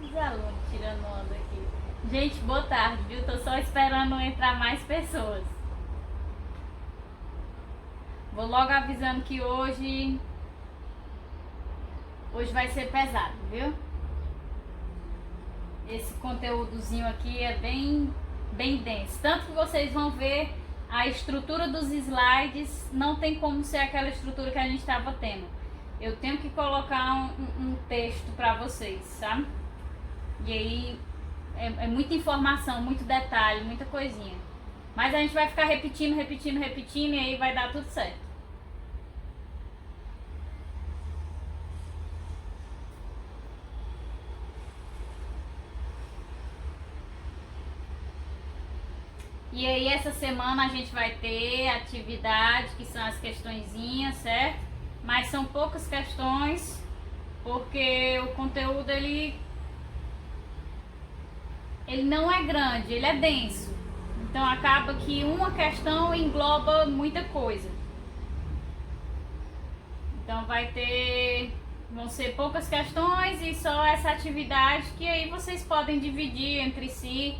Os alunos tirando onda aqui. Gente, boa tarde, viu? Tô só esperando entrar mais pessoas. Vou logo avisando que hoje vai ser pesado, viu? Esse conteúdozinho aqui é bem denso. Tanto que vocês vão ver a estrutura dos slides, não tem como ser aquela estrutura que a gente estava tendo. Eu tenho que colocar um texto para vocês, sabe? E aí é muita informação, muito detalhe, muita coisinha. Mas a gente vai ficar repetindo e aí vai dar tudo certo. E aí essa semana a gente vai ter atividade, que são as questõezinhas, certo? Mas são poucas questões, porque o conteúdo ele não é grande, ele é denso. Então acaba que uma questão engloba muita coisa. Então vão ser poucas questões e só essa atividade que aí vocês podem dividir entre si.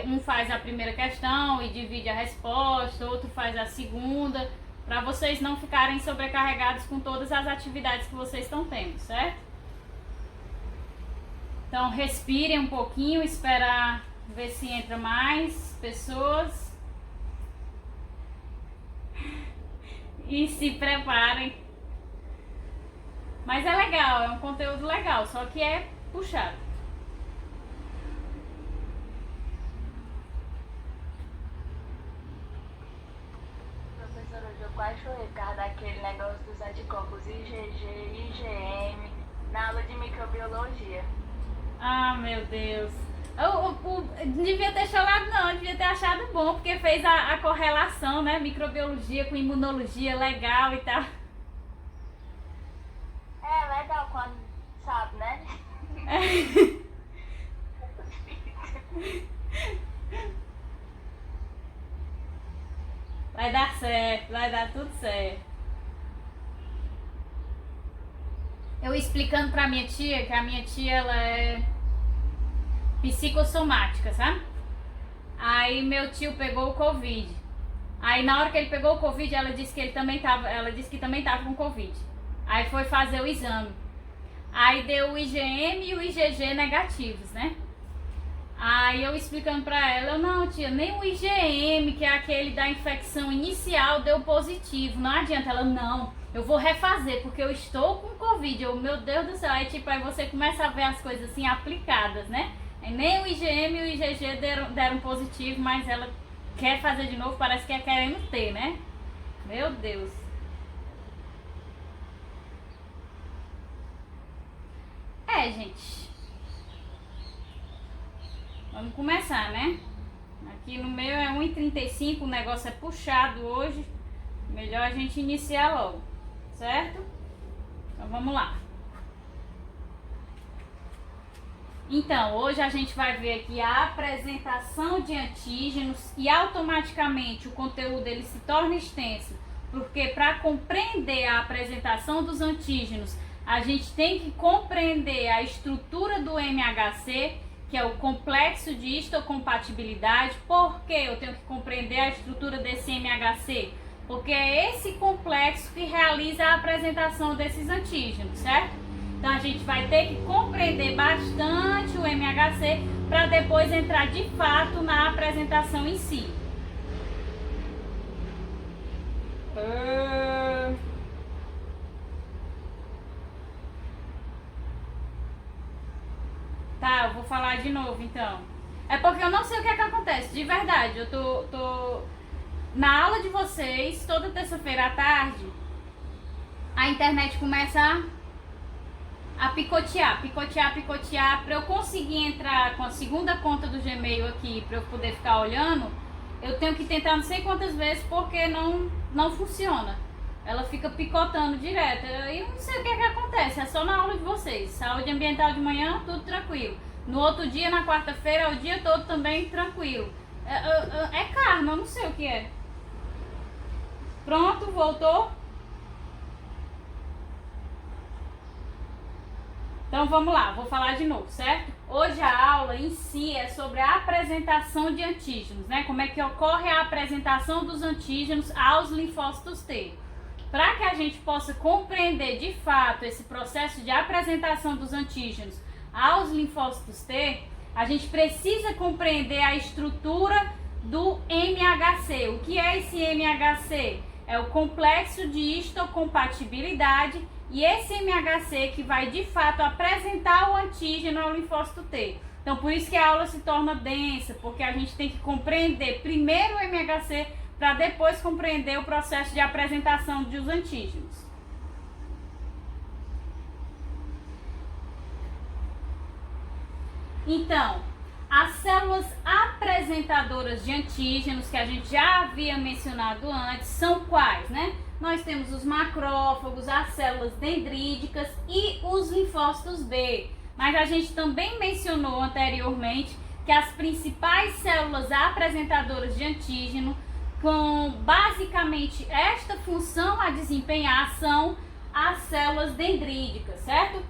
Um faz a primeira questão e divide a resposta, outro faz a segunda, para vocês não ficarem sobrecarregados com todas as atividades que vocês estão tendo, certo? Então respirem um pouquinho, esperar ver se entra mais pessoas e se preparem. Mas é legal, é um conteúdo legal, só que é puxado. Eu quase chorei por causa daquele negócio dos anticorpos IgG, IgM, na aula de microbiologia. Ah, meu Deus. Eu devia ter chorado não, devia ter achado bom, porque fez a correlação, né? Microbiologia com imunologia, legal e tal. É legal quando sabe, né? Vai dar certo, vai dar tudo certo. Eu explicando pra minha tia, que a minha tia ela é psicossomática, sabe? Aí meu tio pegou o Covid. Aí na hora que ele pegou o Covid, ela disse que também tava com Covid. Aí foi fazer o exame. Aí deu o IgM e o IgG negativos, né? Aí eu explicando pra ela, não tia, nem o IgM, que é aquele da infecção inicial, deu positivo. Não adianta. Ela, não, eu vou refazer, porque eu estou com Covid. Eu, meu Deus do céu. Aí você começa a ver as coisas assim aplicadas, né? Aí nem o IgM e o IgG deram positivo, mas ela quer fazer de novo, parece que é querendo ter, né? Meu Deus. Gente. Vamos começar, né? Aqui no meu é 1h35, o negócio é puxado hoje. Melhor a gente iniciar logo, certo? Então vamos lá. Então, hoje a gente vai ver aqui a apresentação de antígenos e automaticamente o conteúdo ele se torna extenso, porque para compreender a apresentação dos antígenos, a gente tem que compreender a estrutura do MHC, que é o complexo de histocompatibilidade. Por que eu tenho que compreender a estrutura desse MHC? Porque é esse complexo que realiza a apresentação desses antígenos, certo? Então a gente vai ter que compreender bastante o MHC para depois entrar de fato na apresentação em si. Tá, eu vou falar de novo então. É porque eu não sei o que é que acontece, de verdade. Eu tô na aula de vocês, toda terça-feira à tarde, a internet começa a picotear para eu conseguir entrar com a segunda conta do Gmail aqui, para eu poder ficar olhando. Eu tenho que tentar não sei quantas vezes, porque não funciona. Ela fica picotando direto. Eu não sei o que é que acontece, é só na aula de vocês. Saúde ambiental de manhã, tudo tranquilo. No outro dia, na quarta-feira, o dia todo também tranquilo. É karma, eu não sei o que é. Pronto, voltou? Então vamos lá, vou falar de novo, certo? Hoje a aula em si é sobre a apresentação de antígenos, né? Como é que ocorre a apresentação dos antígenos aos linfócitos T. Para que a gente possa compreender de fato esse processo de apresentação dos antígenos aos linfócitos T, a gente precisa compreender a estrutura do MHC. O que é esse MHC? É o complexo de histocompatibilidade, e esse MHC que vai de fato apresentar o antígeno ao linfócito T. Então por isso que a aula se torna densa, porque a gente tem que compreender primeiro o MHC para depois compreender o processo de apresentação dos antígenos. Então, as células apresentadoras de antígenos, que a gente já havia mencionado antes, são quais, né? Nós temos os macrófagos, as células dendríticas e os linfócitos B. Mas a gente também mencionou anteriormente que as principais células apresentadoras de antígeno, com basicamente esta função a desempenhar, são as células dendríticas, certo?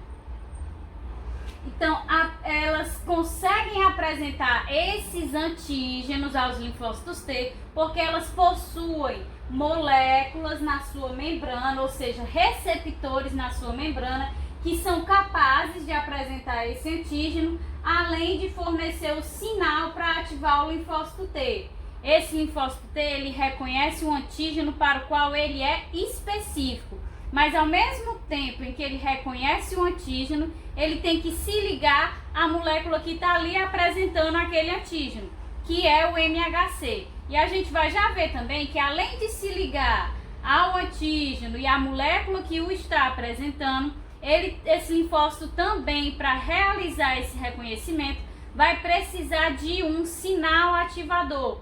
Então, elas conseguem apresentar esses antígenos aos linfócitos T porque elas possuem moléculas na sua membrana, ou seja, receptores na sua membrana, que são capazes de apresentar esse antígeno, além de fornecer o sinal para ativar o linfócito T. Esse linfócito T, ele reconhece um antígeno para o qual ele é específico, mas ao mesmo tempo em que ele reconhece o antígeno, ele tem que se ligar à molécula que está ali apresentando aquele antígeno, que é o MHC. E a gente vai já ver também que além de se ligar ao antígeno e à molécula que o está apresentando, esse linfócito também, para realizar esse reconhecimento, vai precisar de um sinal ativador,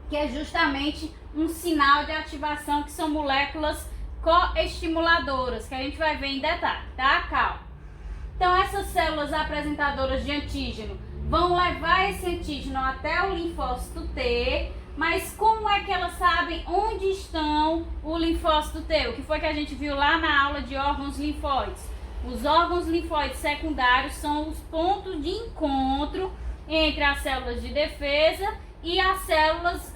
que é justamente um sinal de ativação, que são moléculas coestimuladoras, que a gente vai ver em detalhe, tá? Calma. Então essas células apresentadoras de antígeno vão levar esse antígeno até o linfócito T, mas como é que elas sabem onde estão o linfócito T? O que foi que a gente viu lá na aula de órgãos linfóides? Os órgãos linfóides secundários são os pontos de encontro entre as células de defesa e as células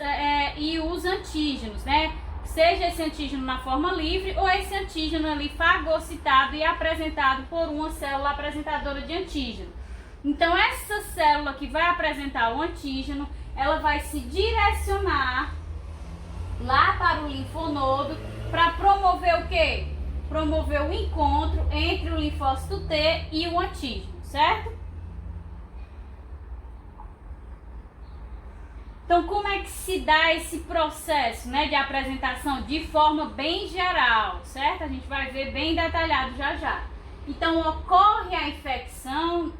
e os antígenos, né? Seja esse antígeno na forma livre ou esse antígeno ali fagocitado e apresentado por uma célula apresentadora de antígeno. Então essa célula que vai apresentar o antígeno, ela vai se direcionar lá para o linfonodo para promover o quê? Promover o encontro entre o linfócito T e o antígeno, certo? Então, como é que se dá esse processo, né, de apresentação de forma bem geral, certo? A gente vai ver bem detalhado já já. Então, ocorre a infecção,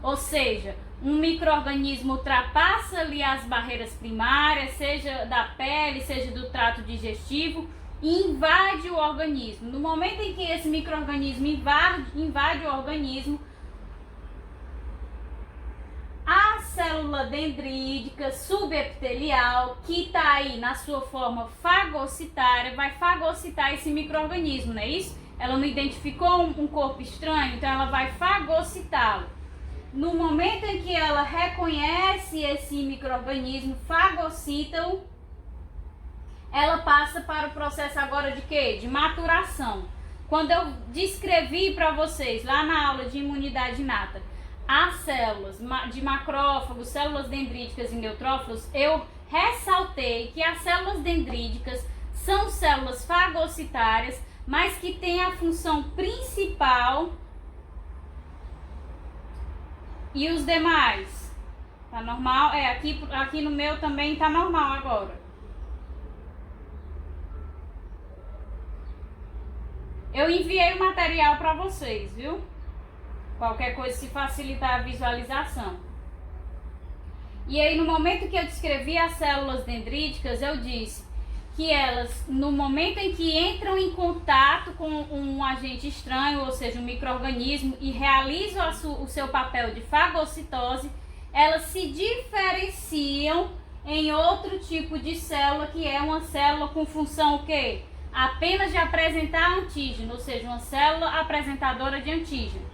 ou seja, um micro-organismo ultrapassa ali as barreiras primárias, seja da pele, seja do trato digestivo, e invade o organismo. No momento em que esse micro-organismo invade o organismo, a célula dendrítica subepitelial, que está aí na sua forma fagocitária, vai fagocitar esse micro-organismo, não é isso? Ela não identificou um corpo estranho, então ela vai fagocitá-lo. No momento em que ela reconhece esse micro-organismo, fagocita-o, ela passa para o processo agora de quê? De maturação. Quando eu descrevi para vocês lá na aula de imunidade inata as células de macrófagos, células dendríticas e neutrófilos, eu ressaltei que as células dendríticas são células fagocitárias, mas que têm a função principal. E os demais? Tá normal? Aqui no meu também tá normal agora. Eu enviei o material para vocês, viu? Qualquer coisa se facilitar a visualização. E aí, no momento que eu descrevi as células dendríticas, eu disse que elas, no momento em que entram em contato com um agente estranho, ou seja, um micro-organismo, e realizam o seu papel de fagocitose, elas se diferenciam em outro tipo de célula, que é uma célula com função o quê? Apenas de apresentar antígeno, ou seja, uma célula apresentadora de antígeno.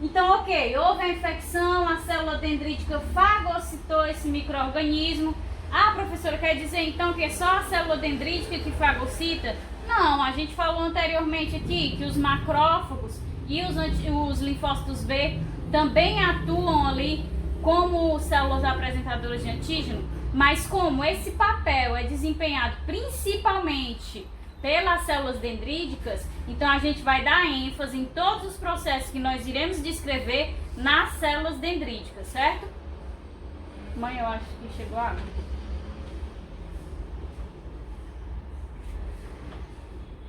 Então, ok, houve a infecção, a célula dendrítica fagocitou esse micro-organismo. Ah, professora, quer dizer então que é só a célula dendrítica que fagocita? Não, a gente falou anteriormente aqui que os macrófagos e os linfócitos B também atuam ali como células apresentadoras de antígeno, mas como esse papel é desempenhado principalmente pelas células dendríticas, então a gente vai dar ênfase em todos os processos que nós iremos descrever nas células dendríticas, certo? Mãe, eu acho que chegou a água.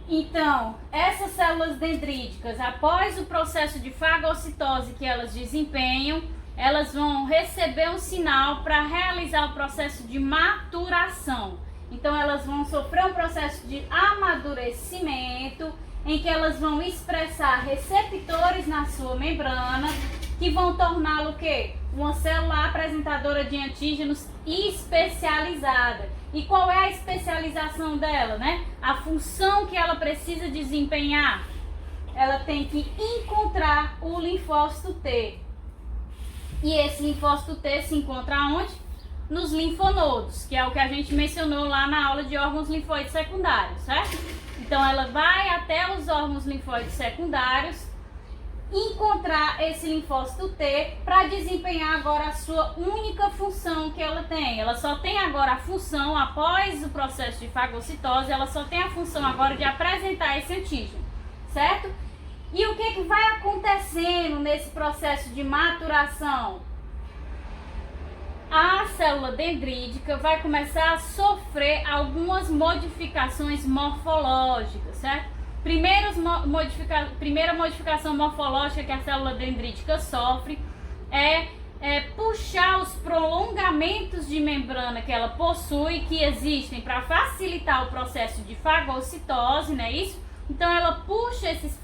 Então, essas células dendríticas, após o processo de fagocitose que elas desempenham, elas vão receber um sinal para realizar o processo de maturação. Então, elas vão sofrer um processo de amadurecimento, em que elas vão expressar receptores na sua membrana, que vão torná-lo o quê? Uma célula apresentadora de antígenos especializada. E qual é a especialização dela, né? A função que ela precisa desempenhar. Ela tem que encontrar o linfócito T. E esse linfócito T se encontra onde? Nos linfonodos, que é o que a gente mencionou lá na aula de órgãos linfóides secundários, certo? Então ela vai até os órgãos linfóides secundários, encontrar esse linfócito T para desempenhar agora a sua única função que ela tem. Ela só tem agora a função, após o processo de fagocitose, ela só tem a função agora de apresentar esse antígeno, certo? E o que vai acontecendo nesse processo de maturação? A célula dendrítica vai começar a sofrer algumas modificações morfológicas, certo? Primeira modificação morfológica que a célula dendrítica sofre é puxar os prolongamentos de membrana que ela possui, que existem para facilitar o processo de fagocitose, não é isso? Então ela puxa esses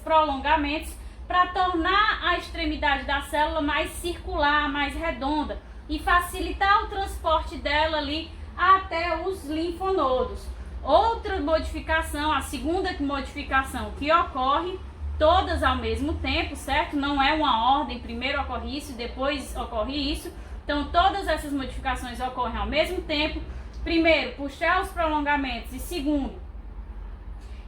prolongamentos para tornar a extremidade da célula mais circular, mais redonda e facilitar o transporte dela ali até os linfonodos. Outra modificação, a segunda modificação que ocorre, todas ao mesmo tempo, certo? Não é uma ordem, primeiro ocorre isso, depois ocorre isso. Então todas essas modificações ocorrem ao mesmo tempo. Primeiro, puxar os prolongamentos e segundo,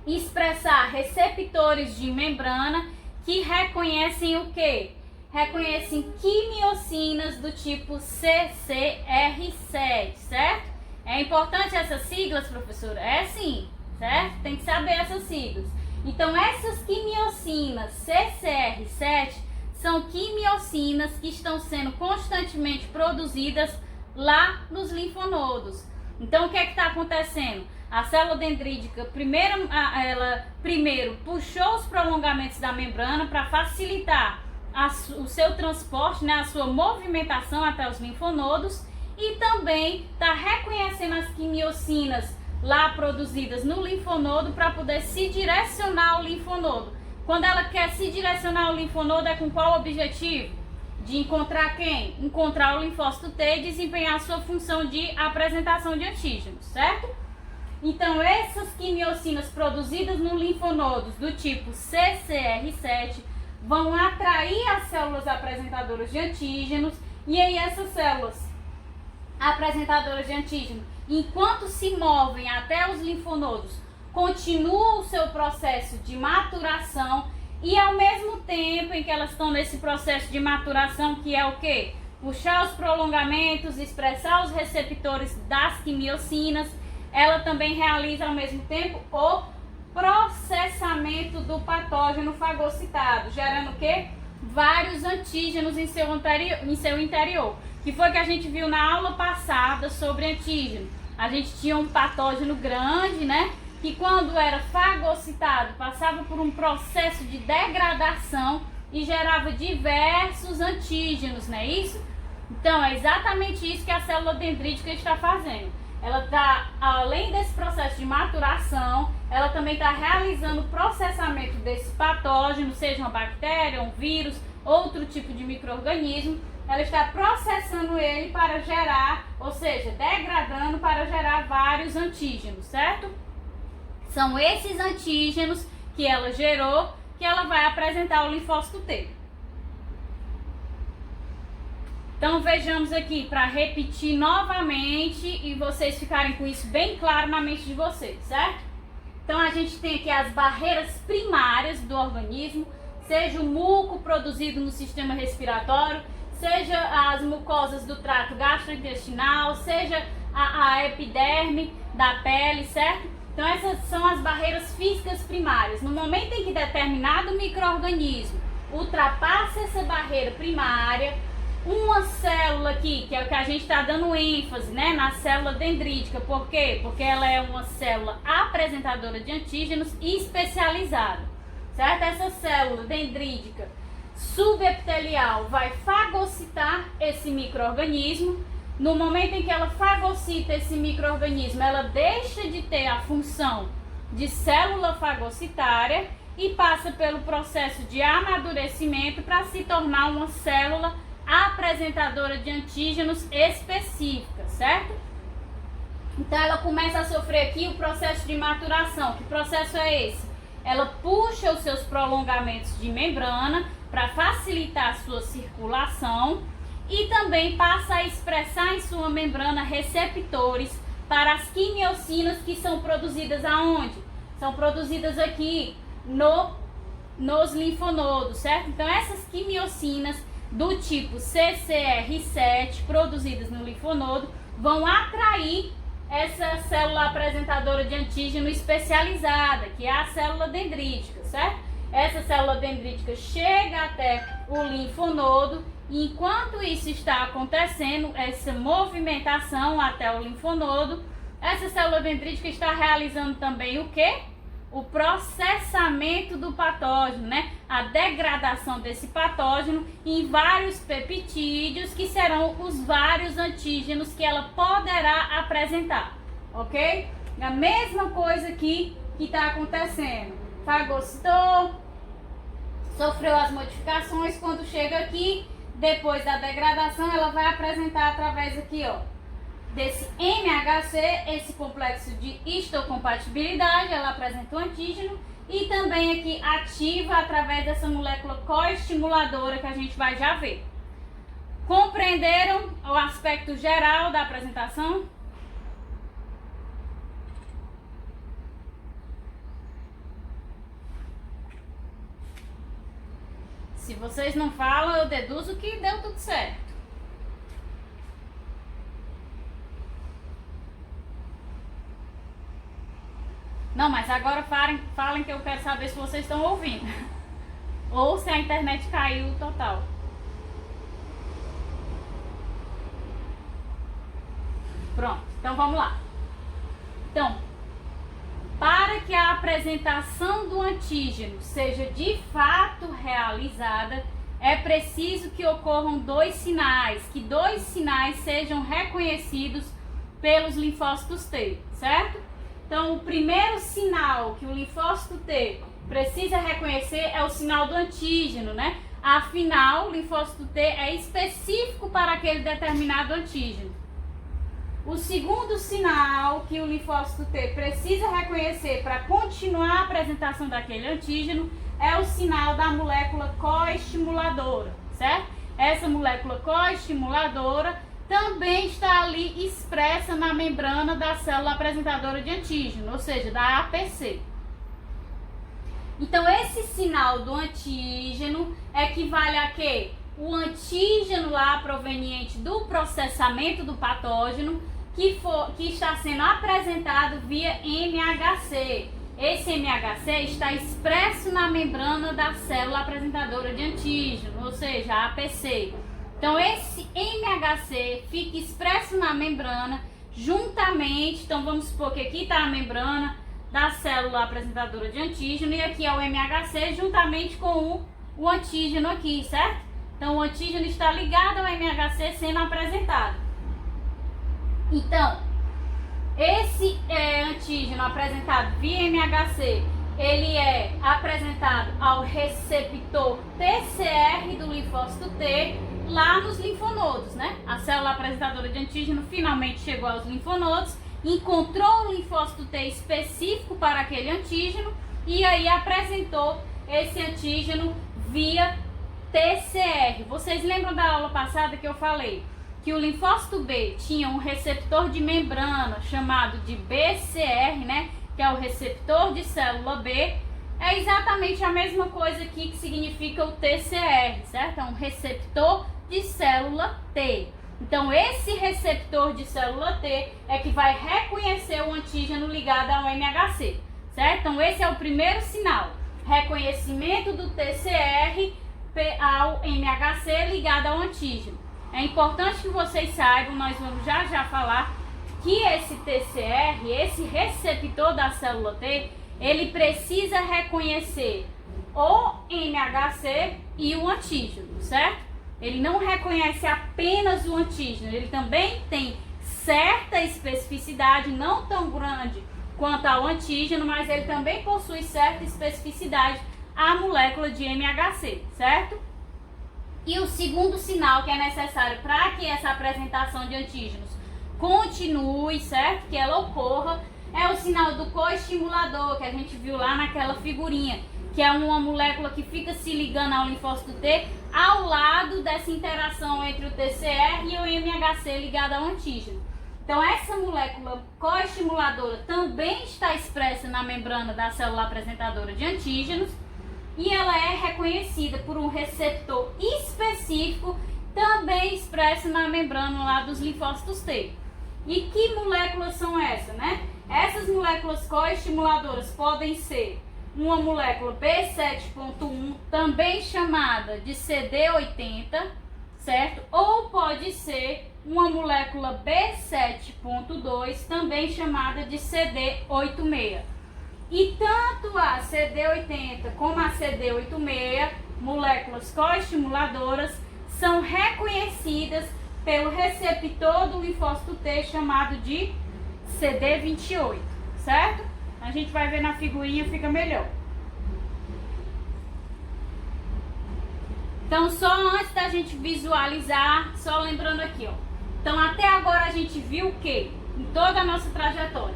expressar receptores de membrana que reconhecem o quê? Reconhecem quimiocinas do tipo CCR7, certo? É importante essas siglas, professora? É sim, certo? Tem que saber essas siglas. Então, essas quimiocinas CCR7 são quimiocinas que estão sendo constantemente produzidas lá nos linfonodos. Então, o que é que está acontecendo? A célula dendrítica primeiro puxou os prolongamentos da membrana para facilitar o seu transporte, né, a sua movimentação até os linfonodos, e também está reconhecendo as quimiocinas lá produzidas no linfonodo para poder se direcionar ao linfonodo. Quando ela quer se direcionar ao linfonodo, é com qual objetivo? De encontrar quem? Encontrar o linfócito T e desempenhar a sua função de apresentação de antígenos, certo? Então, essas quimiocinas produzidas no linfonodos do tipo CCR7 vão atrair as células apresentadoras de antígenos, e aí essas células apresentadoras de antígeno, enquanto se movem até os linfonodos, continuam o seu processo de maturação, e ao mesmo tempo em que elas estão nesse processo de maturação, que é o quê? Puxar os prolongamentos, expressar os receptores das quimiocinas, ela também realiza ao mesmo tempo o processamento do patógeno fagocitado, gerando o quê? Vários antígenos em seu interior. Que foi que a gente viu na aula passada sobre antígeno. A gente tinha um patógeno grande, né? Que quando era fagocitado, passava por um processo de degradação e gerava diversos antígenos, não é isso? Então, é exatamente isso que a célula dendrítica está fazendo. Ela está, além desse processo de maturação, ela também está realizando o processamento desse patógeno, seja uma bactéria, um vírus, outro tipo de micro-organismo, ela está processando ele para gerar, ou seja, degradando para gerar vários antígenos, certo? São esses antígenos que ela gerou que ela vai apresentar o linfócito T. Então vejamos aqui para repetir novamente e vocês ficarem com isso bem claro na mente de vocês, certo? Então a gente tem aqui as barreiras primárias do organismo, seja o muco produzido no sistema respiratório, seja as mucosas do trato gastrointestinal, seja a epiderme da pele, certo? Então essas são as barreiras físicas primárias. No momento em que determinado micro-organismo ultrapassa essa barreira primária, uma célula aqui, que é o que a gente está dando ênfase, né, na célula dendrítica. Por quê? Porque ela é uma célula apresentadora de antígenos e especializada, certo? Essa célula dendrítica subepitelial vai fagocitar esse micro-organismo. No momento em que ela fagocita esse micro-organismo, ela deixa de ter a função de célula fagocitária e passa pelo processo de amadurecimento para se tornar uma célula apresentadora de antígenos específica, certo? Então ela começa a sofrer aqui o processo de maturação. Que processo é esse? Ela puxa os seus prolongamentos de membrana para facilitar a sua circulação e também passa a expressar em sua membrana receptores para as quimiocinas que são produzidas aonde? São produzidas aqui nos linfonodos, certo? Então essas quimiocinas do tipo CCR7 produzidas no linfonodo vão atrair essa célula apresentadora de antígeno especializada, que é a célula dendrítica, certo? Essa célula dendrítica chega até o linfonodo e enquanto isso está acontecendo, essa movimentação até o linfonodo, essa célula dendrítica está realizando também o quê? O processamento do patógeno, né? A degradação desse patógeno em vários peptídeos que serão os vários antígenos que ela poderá apresentar, ok? A mesma coisa aqui que está acontecendo. Fagocitou, sofreu as modificações, quando chega aqui, depois da degradação, ela vai apresentar através aqui, ó, desse MHC, esse complexo de histocompatibilidade, ela apresenta o antígeno e também aqui ativa através dessa molécula coestimuladora que a gente vai já ver. Compreenderam o aspecto geral da apresentação? Se vocês não falam, eu deduzo que deu tudo certo. Não, mas agora falem que eu quero saber se vocês estão ouvindo. Ou se a internet caiu total. Pronto, então vamos lá. Então, para que a apresentação do antígeno seja de fato realizada, é preciso que ocorram dois sinais, que dois sinais sejam reconhecidos pelos linfócitos T, certo? Então, o primeiro sinal que o linfócito T precisa reconhecer é o sinal do antígeno, né? Afinal, o linfócito T é específico para aquele determinado antígeno. O segundo sinal que o linfócito T precisa reconhecer para continuar a apresentação daquele antígeno é o sinal da molécula coestimuladora, certo? Essa molécula coestimuladora também está ali expressa na membrana da célula apresentadora de antígeno, ou seja, da APC. Então, esse sinal do antígeno equivale a quê? O antígeno lá proveniente do processamento do patógeno que está sendo apresentado via MHC. Esse MHC está expresso na membrana da célula apresentadora de antígeno, ou seja, a APC. Então, esse MHC fica expresso na membrana juntamente, então vamos supor que aqui está a membrana da célula apresentadora de antígeno e aqui é o MHC juntamente com o antígeno aqui, certo? Então, o antígeno está ligado ao MHC sendo apresentado. Então, esse antígeno apresentado via MHC, ele é apresentado ao receptor TCR do linfócito T lá nos linfonodos, né? A célula apresentadora de antígeno finalmente chegou aos linfonodos, encontrou o linfócito T específico para aquele antígeno e aí apresentou esse antígeno via TCR. Vocês lembram da aula passada que eu falei que o linfócito B tinha um receptor de membrana chamado de BCR, né? Que é o receptor de célula B. É exatamente a mesma coisa aqui que significa o TCR, certo? É um receptor de célula T. Então, esse receptor de célula T é que vai reconhecer o antígeno ligado ao MHC, certo? Então, esse é o primeiro sinal. Reconhecimento do TCR ao MHC ligado ao antígeno. É importante que vocês saibam, nós vamos já falar, que esse TCR, esse receptor da célula T, ele precisa reconhecer o MHC e o antígeno, certo? Ele não reconhece apenas o antígeno, ele também tem certa especificidade, não tão grande quanto ao antígeno, mas ele também possui certa especificidade à molécula de MHC, certo? E o segundo sinal que é necessário para que essa apresentação de antígenos continue, certo? Que ela ocorra, é o sinal do coestimulador, que a gente viu lá naquela figurinha, que é uma molécula que fica se ligando ao linfócito T ao lado dessa interação entre o TCR e o MHC ligado ao antígeno. Então, essa molécula coestimuladora também está expressa na membrana da célula apresentadora de antígenos e ela é reconhecida por um receptor específico também expresso na membrana lá dos linfócitos T. E que moléculas são essas, né? Essas moléculas coestimuladoras podem ser uma molécula B7.1, também chamada de CD80, certo? Ou pode ser uma molécula B7.2, também chamada de CD86. E tanto a CD80 como a CD86, moléculas coestimuladoras, são reconhecidas pelo receptor do linfócito T chamado de CD28, certo? A gente vai ver na figurinha, fica melhor. Então, só antes da gente visualizar, só lembrando aqui, ó. Então, até agora a gente viu que, em toda a nossa trajetória,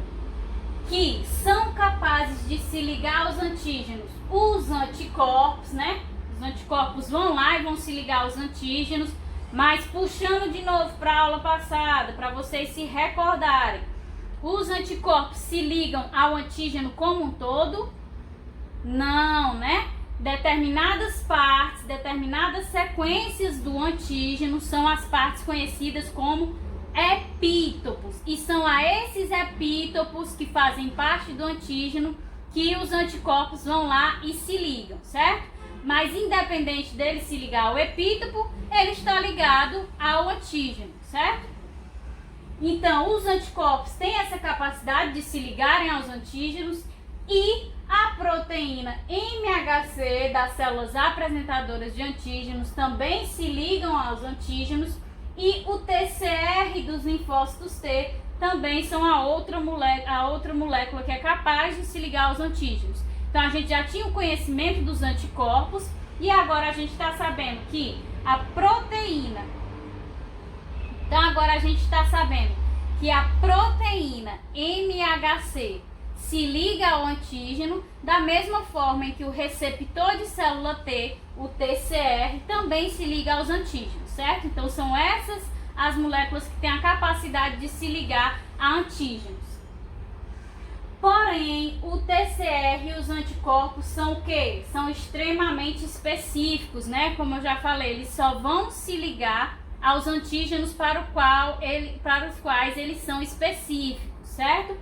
que são capazes de se ligar aos antígenos os anticorpos, né? Os anticorpos vão lá e vão se ligar aos antígenos, mas puxando de novo para a aula passada, para vocês se recordarem, os anticorpos se ligam ao antígeno como um todo? Não, né? Determinadas partes, determinadas sequências do antígeno são as partes conhecidas como epítopos. E são a esses epítopos que fazem parte do antígeno que os anticorpos vão lá e se ligam, certo? Mas independente dele se ligar ao epítopo, ele está ligado ao antígeno, certo? Então, os anticorpos têm essa capacidade de se ligarem aos antígenos e a proteína MHC das células apresentadoras de antígenos também se ligam aos antígenos e o TCR dos linfócitos T também são a outra molécula que é capaz de se ligar aos antígenos. Então, a gente já tinha o conhecimento dos anticorpos e agora a gente está sabendo que a proteína... Então, agora a gente está sabendo que a proteína MHC se liga ao antígeno da mesma forma em que o receptor de célula T, o TCR, também se liga aos antígenos, certo? Então, são essas as moléculas que têm a capacidade de se ligar a antígenos. Porém, o TCR e os anticorpos são o quê? São extremamente específicos, né? Como eu já falei, eles só vão se ligar aos antígenos para os quais eles são específicos, certo?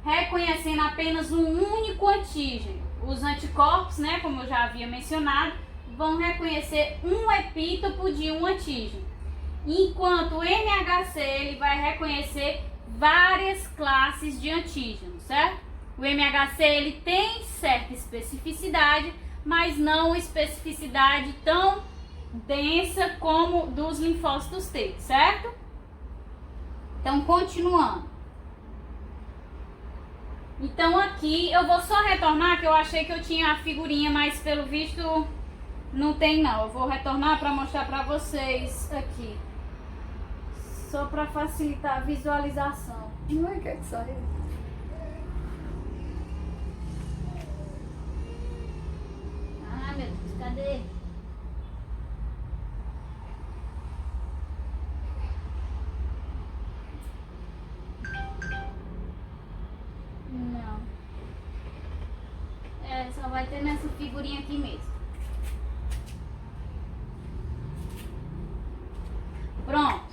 Reconhecendo apenas um único antígeno. Os anticorpos, né, como eu já havia mencionado, vão reconhecer um epítopo de um antígeno. Enquanto o MHC ele vai reconhecer várias classes de antígenos, certo? O MHC ele tem certa especificidade, mas não especificidade tão densa como dos linfócitos T, certo? Então, continuando. Então, aqui eu vou só retornar, que eu achei que eu tinha a figurinha, mas pelo visto Não tem não, eu vou retornar para mostrar para vocês aqui. Só para facilitar a visualização. Não quer que saia. Ah, meu Deus, cadê? Não. É, só vai ter nessa figurinha aqui mesmo. Pronto.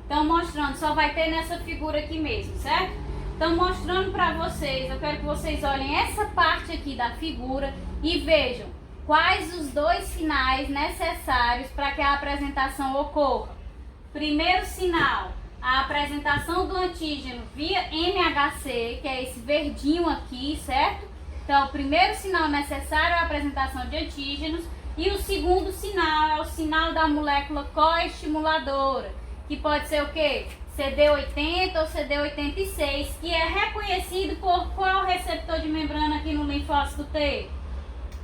Então mostrando, só vai ter nessa figura aqui mesmo, certo? Então mostrando pra vocês, eu quero que vocês olhem essa parte aqui da figura e vejam quais os dois sinais necessários para que a apresentação ocorra. Primeiro sinal, a apresentação do antígeno via MHC, que é esse verdinho aqui, certo? Então o primeiro sinal necessário é a apresentação de antígenos e o segundo sinal é o sinal da molécula coestimuladora, que pode ser o quê? CD80 ou CD86, que é reconhecido por qual receptor de membrana aqui no linfócito T?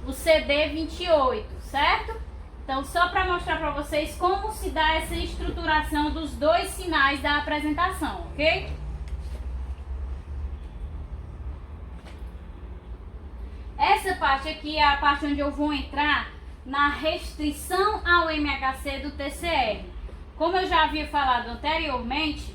O CD28, certo? Então, só para mostrar para vocês como se dá essa estruturação dos dois sinais da apresentação, ok? Essa parte aqui é a parte onde eu vou entrar na restrição ao MHC do TCR. Como eu já havia falado anteriormente,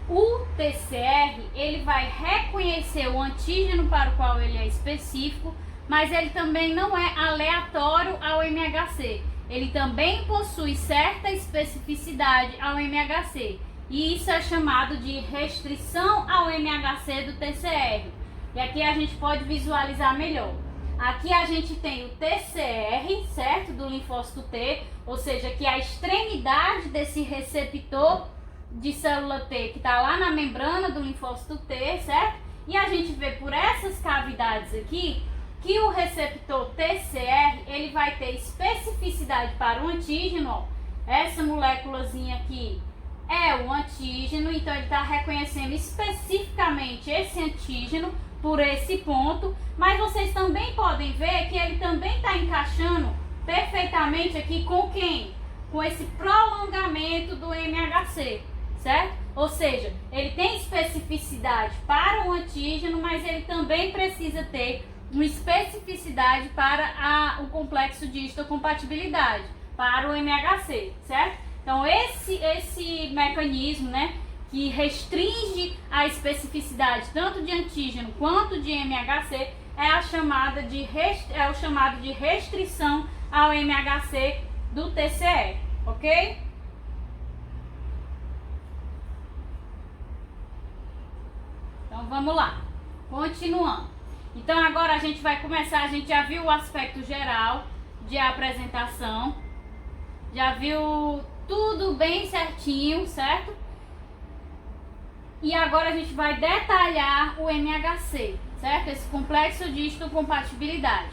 o TCR ele vai reconhecer o antígeno para o qual ele é específico, mas ele também não é aleatório ao MHC. Ele também possui certa especificidade ao MHC. E isso é chamado de restrição ao MHC do TCR. E aqui a gente pode visualizar melhor. Aqui a gente tem o TCR, certo? Do linfócito T, ou seja, que é a extremidade desse receptor de célula T que está lá na membrana do linfócito T, certo? E a gente vê por essas cavidades aqui que o receptor TCR ele vai ter especificidade para o antígeno. Ó. Essa moléculazinha aqui é o antígeno, então ele está reconhecendo especificamente esse antígeno por esse ponto, mas vocês também podem ver que ele também está encaixando perfeitamente aqui com quem? Com esse prolongamento do MHC, certo? Ou seja, ele tem especificidade para o antígeno, mas ele também precisa ter uma especificidade para o complexo de histocompatibilidade, para o MHC, certo? Então esse mecanismo, né, que restringe a especificidade tanto de antígeno quanto de MHC é o chamado de restrição ao MHC do TCR, ok? Então vamos lá, continuando. Então agora a gente vai começar, a gente já viu o aspecto geral de apresentação, já viu tudo bem certinho, certo? E agora a gente vai detalhar o MHC, certo? Esse complexo de histocompatibilidade.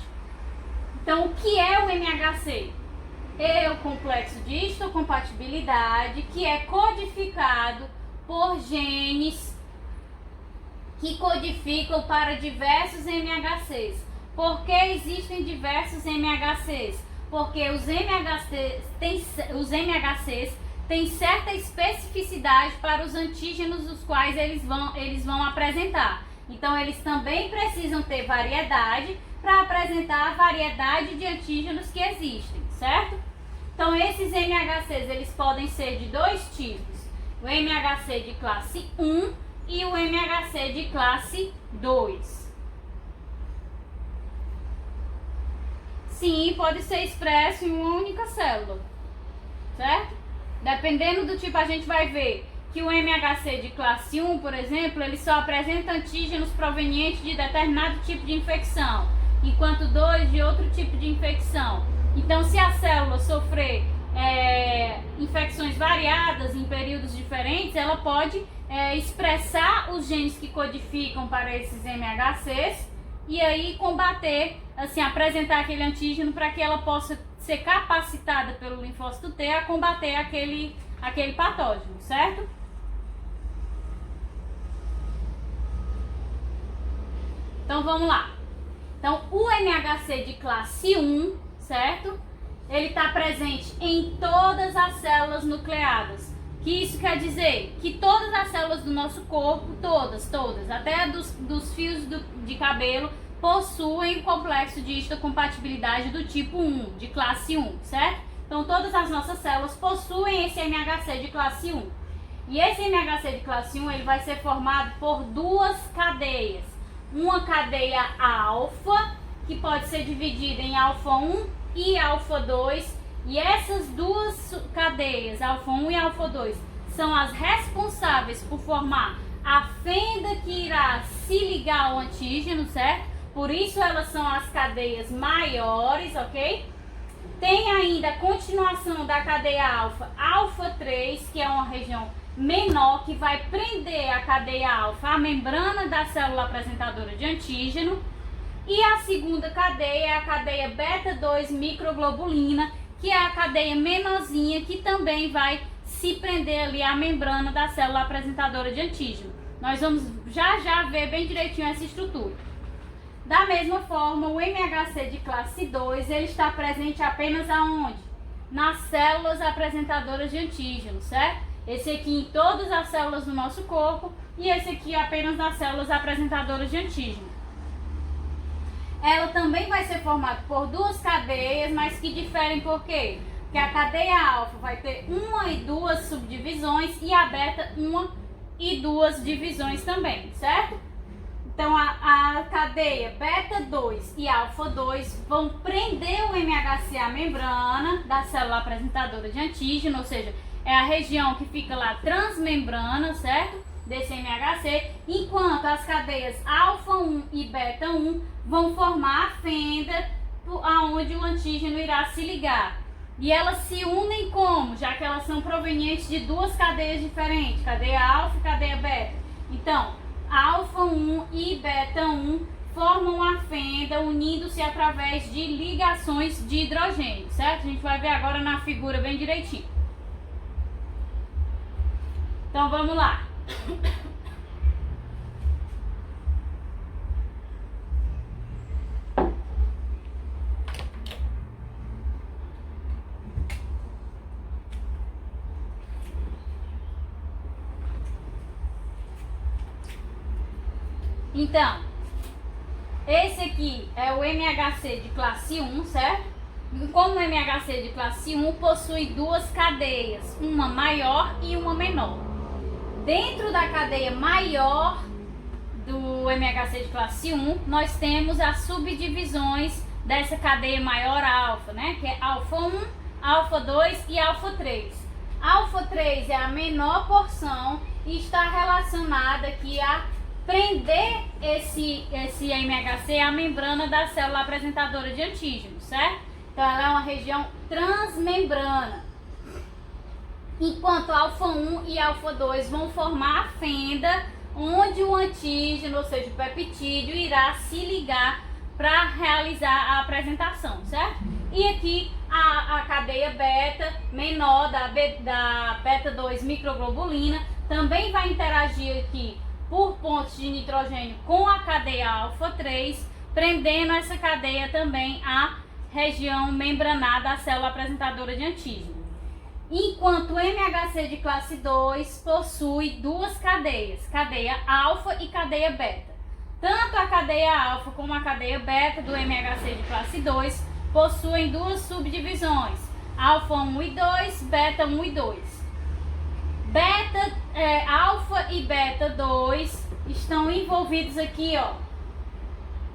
Então, o que é o MHC? É o complexo de histocompatibilidade que é codificado por genes que codificam para diversos MHCs. Por que existem diversos MHCs? Porque os MHCs têm certa especificidade para os antígenos dos quais eles vão apresentar. Então, eles também precisam ter variedade para apresentar a variedade de antígenos que existem, certo? Então, esses MHCs, eles podem ser de dois tipos. O MHC de classe 1 e o MHC de classe 2. Sim, pode ser expresso em uma única célula, certo? Dependendo do tipo, a gente vai ver que o MHC de classe 1, por exemplo, ele só apresenta antígenos provenientes de determinado tipo de infecção, enquanto 2 de outro tipo de infecção. Então, se a célula sofrer infecções variadas em períodos diferentes, ela pode expressar os genes que codificam para esses MHCs e aí combater, assim, apresentar aquele antígeno para que ela possa ser capacitada pelo linfócito T a combater aquele patógeno, certo? Então vamos lá. Então o MHC de classe 1, certo? Ele está presente em todas as células nucleadas. Que isso quer dizer? Que todas as células do nosso corpo, todas, até dos fios de cabelo, possuem o complexo de histocompatibilidade do tipo 1, de classe 1, certo? Então todas as nossas células possuem esse MHC de classe 1. E esse MHC de classe 1 ele vai ser formado por duas cadeias. Uma cadeia alfa, que pode ser dividida em alfa 1 e alfa 2. E essas duas cadeias, alfa 1 e alfa 2, são as responsáveis por formar a fenda que irá se ligar ao antígeno, certo? Por isso elas são as cadeias maiores, ok? Tem ainda a continuação da cadeia alfa, alfa 3, que é uma região menor, que vai prender a cadeia alfa à membrana da célula apresentadora de antígeno. E a segunda cadeia é a cadeia beta 2 microglobulina, que é a cadeia menorzinha, que também vai se prender ali à membrana da célula apresentadora de antígeno. Nós vamos já ver bem direitinho essa estrutura. Da mesma forma, o MHC de classe 2, ele está presente apenas aonde? Nas células apresentadoras de antígeno, certo? Esse aqui em todas as células do nosso corpo e esse aqui apenas nas células apresentadoras de antígeno. Ela também vai ser formada por duas cadeias, mas que diferem por quê? Porque a cadeia alfa vai ter uma e duas subdivisões e a beta uma e duas divisões também, certo? Então a cadeia beta 2 e alfa 2 vão prender o MHC à membrana da célula apresentadora de antígeno, ou seja, é a região que fica lá transmembrana, certo? Desse MHC, enquanto as cadeias alfa 1 e beta 1 vão formar a fenda aonde o antígeno irá se ligar. E elas se unem como? Já que elas são provenientes de duas cadeias diferentes, cadeia alfa e cadeia beta. Então, alfa 1 e beta 1 formam a fenda unindo-se através de ligações de hidrogênio, certo? A gente vai ver agora na figura bem direitinho. Então vamos lá. Então, esse aqui é o MHC de classe 1, certo? Como o MHC de classe 1 possui duas cadeias, uma maior e uma menor. Dentro da cadeia maior do MHC de classe 1, nós temos as subdivisões dessa cadeia maior alfa, né? Que é alfa 1, alfa 2 e alfa 3. Alfa 3 é a menor porção e está relacionada aqui a prender esse MHC à membrana da célula apresentadora de antígeno, certo? Então ela é uma região transmembrana. Enquanto alfa 1 e alfa 2 vão formar a fenda onde o antígeno, ou seja, o peptídeo, irá se ligar para realizar a apresentação, certo? E aqui a cadeia beta menor da beta 2 microglobulina também vai interagir aqui por pontos de nitrogênio com a cadeia alfa 3, prendendo essa cadeia também à região membranada da célula apresentadora de antígeno. Enquanto o MHC de classe 2 possui duas cadeias, cadeia alfa e cadeia beta. Tanto a cadeia alfa como a cadeia beta do MHC de classe 2 possuem duas subdivisões, alfa 1 e 2, beta 1 e 2. Alfa e beta 2 estão envolvidos aqui, ó,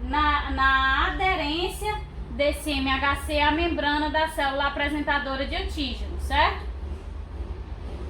na aderência desse MHC à membrana da célula apresentadora de antígeno, certo?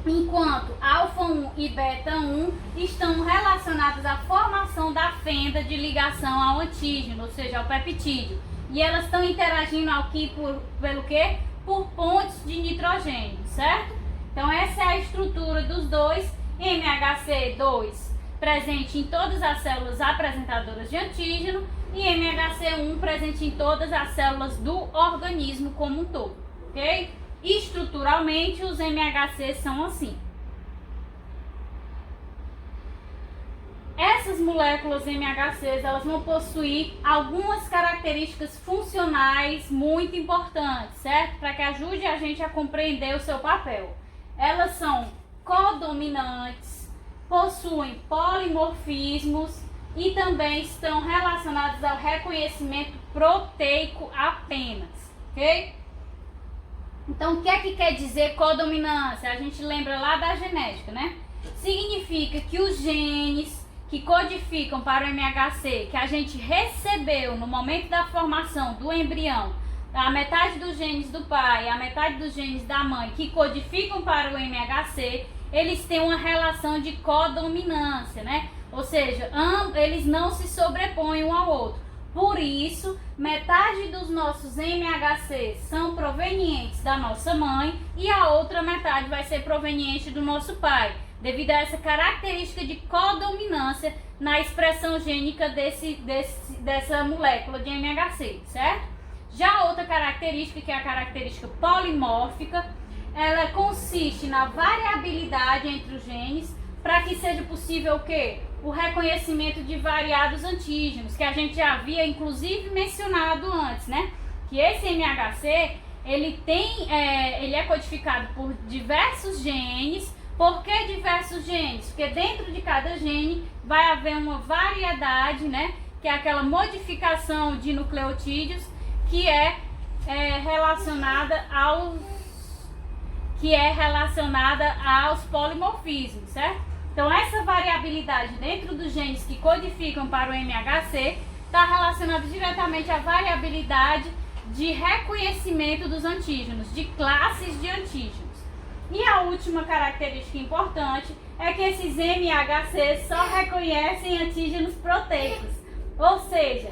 Enquanto alfa 1 e beta 1 estão relacionadas à formação da fenda de ligação ao antígeno, ou seja, ao peptídeo. E elas estão interagindo aqui pelo quê? Por pontes de nitrogênio, certo? Então essa é a estrutura dos dois, MHC2 presente em todas as células apresentadoras de antígeno e MHC1 presente em todas as células do organismo como um todo, ok? Estruturalmente os MHCs são assim. Essa essas moléculas MHCs, elas vão possuir algumas características funcionais muito importantes, certo? Para que ajude a gente a compreender o seu papel. Elas são codominantes, possuem polimorfismos e também estão relacionadas ao reconhecimento proteico apenas, ok? Então, o que é que quer dizer codominância? A gente lembra lá da genética, né? Significa que os genes que codificam para o MHC, que a gente recebeu no momento da formação do embrião, a metade dos genes do pai, a metade dos genes da mãe, que codificam para o MHC, eles têm uma relação de codominância, né? Ou seja, eles não se sobrepõem um ao outro. Por isso, metade dos nossos MHCs são provenientes da nossa mãe e a outra metade vai ser proveniente do nosso pai, devido a essa característica de codominância na expressão gênica dessa molécula de MHC, certo? Já a outra característica, que é a característica polimórfica, ela consiste na variabilidade entre os genes para que seja possível o quê? O reconhecimento de variados antígenos, que a gente já havia inclusive mencionado antes, né? Que esse MHC, ele é codificado por diversos genes. Por que diversos genes? Porque dentro de cada gene vai haver uma variedade, né? Que é aquela modificação de nucleotídeos que é relacionada aos polimorfismos, certo? Então, essa variabilidade dentro dos genes que codificam para o MHC está relacionada diretamente à variabilidade de reconhecimento dos antígenos, de classes de antígenos. E a última característica importante é que esses MHCs só reconhecem antígenos proteicos. Ou seja,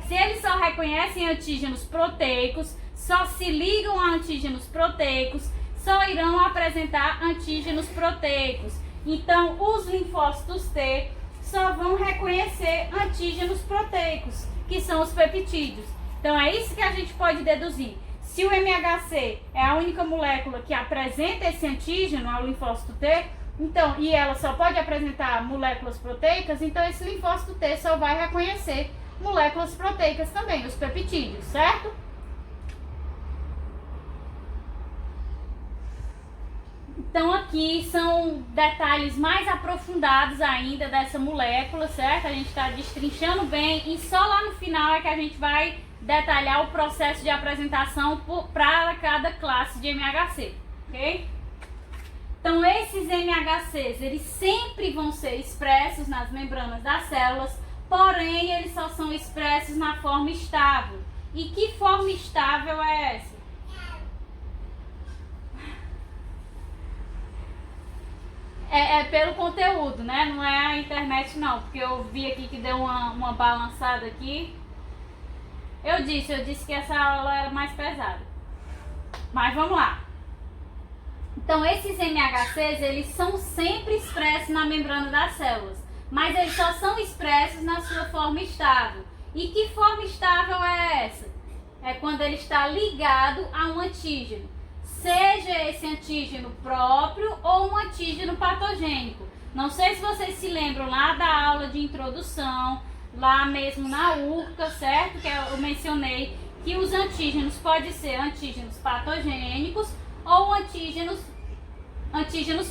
se eles só reconhecem antígenos proteicos, só se ligam a antígenos proteicos, só irão apresentar antígenos proteicos. Então, os linfócitos T só vão reconhecer antígenos proteicos, que são os peptídeos. Então, é isso que a gente pode deduzir. Se o MHC é a única molécula que apresenta esse antígeno ao linfócito T, então, e ela só pode apresentar moléculas proteicas, então esse linfócito T só vai reconhecer moléculas proteicas também, os peptídeos, certo? Então aqui são detalhes mais aprofundados ainda dessa molécula, certo? A gente está destrinchando bem e só lá no final é que a gente vai detalhar o processo de apresentação para cada classe de MHC, ok? Então esses MHCs, eles sempre vão ser expressos nas membranas das células, porém eles só são expressos na forma estável. E que forma estável é essa? É pelo conteúdo, né? Não é a internet não, porque eu vi aqui que deu uma balançada aqui. Eu disse que essa aula era mais pesada. Mas vamos lá. Então esses MHCs, eles são sempre expressos na membrana das células, mas eles só são expressos na sua forma estável. E que forma estável é essa? É quando ele está ligado a um antígeno. Seja esse antígeno próprio ou um antígeno patogênico. Não sei se vocês se lembram lá da aula de introdução, lá mesmo na URCA, certo? Que eu mencionei que os antígenos podem ser antígenos patogênicos ou antígenos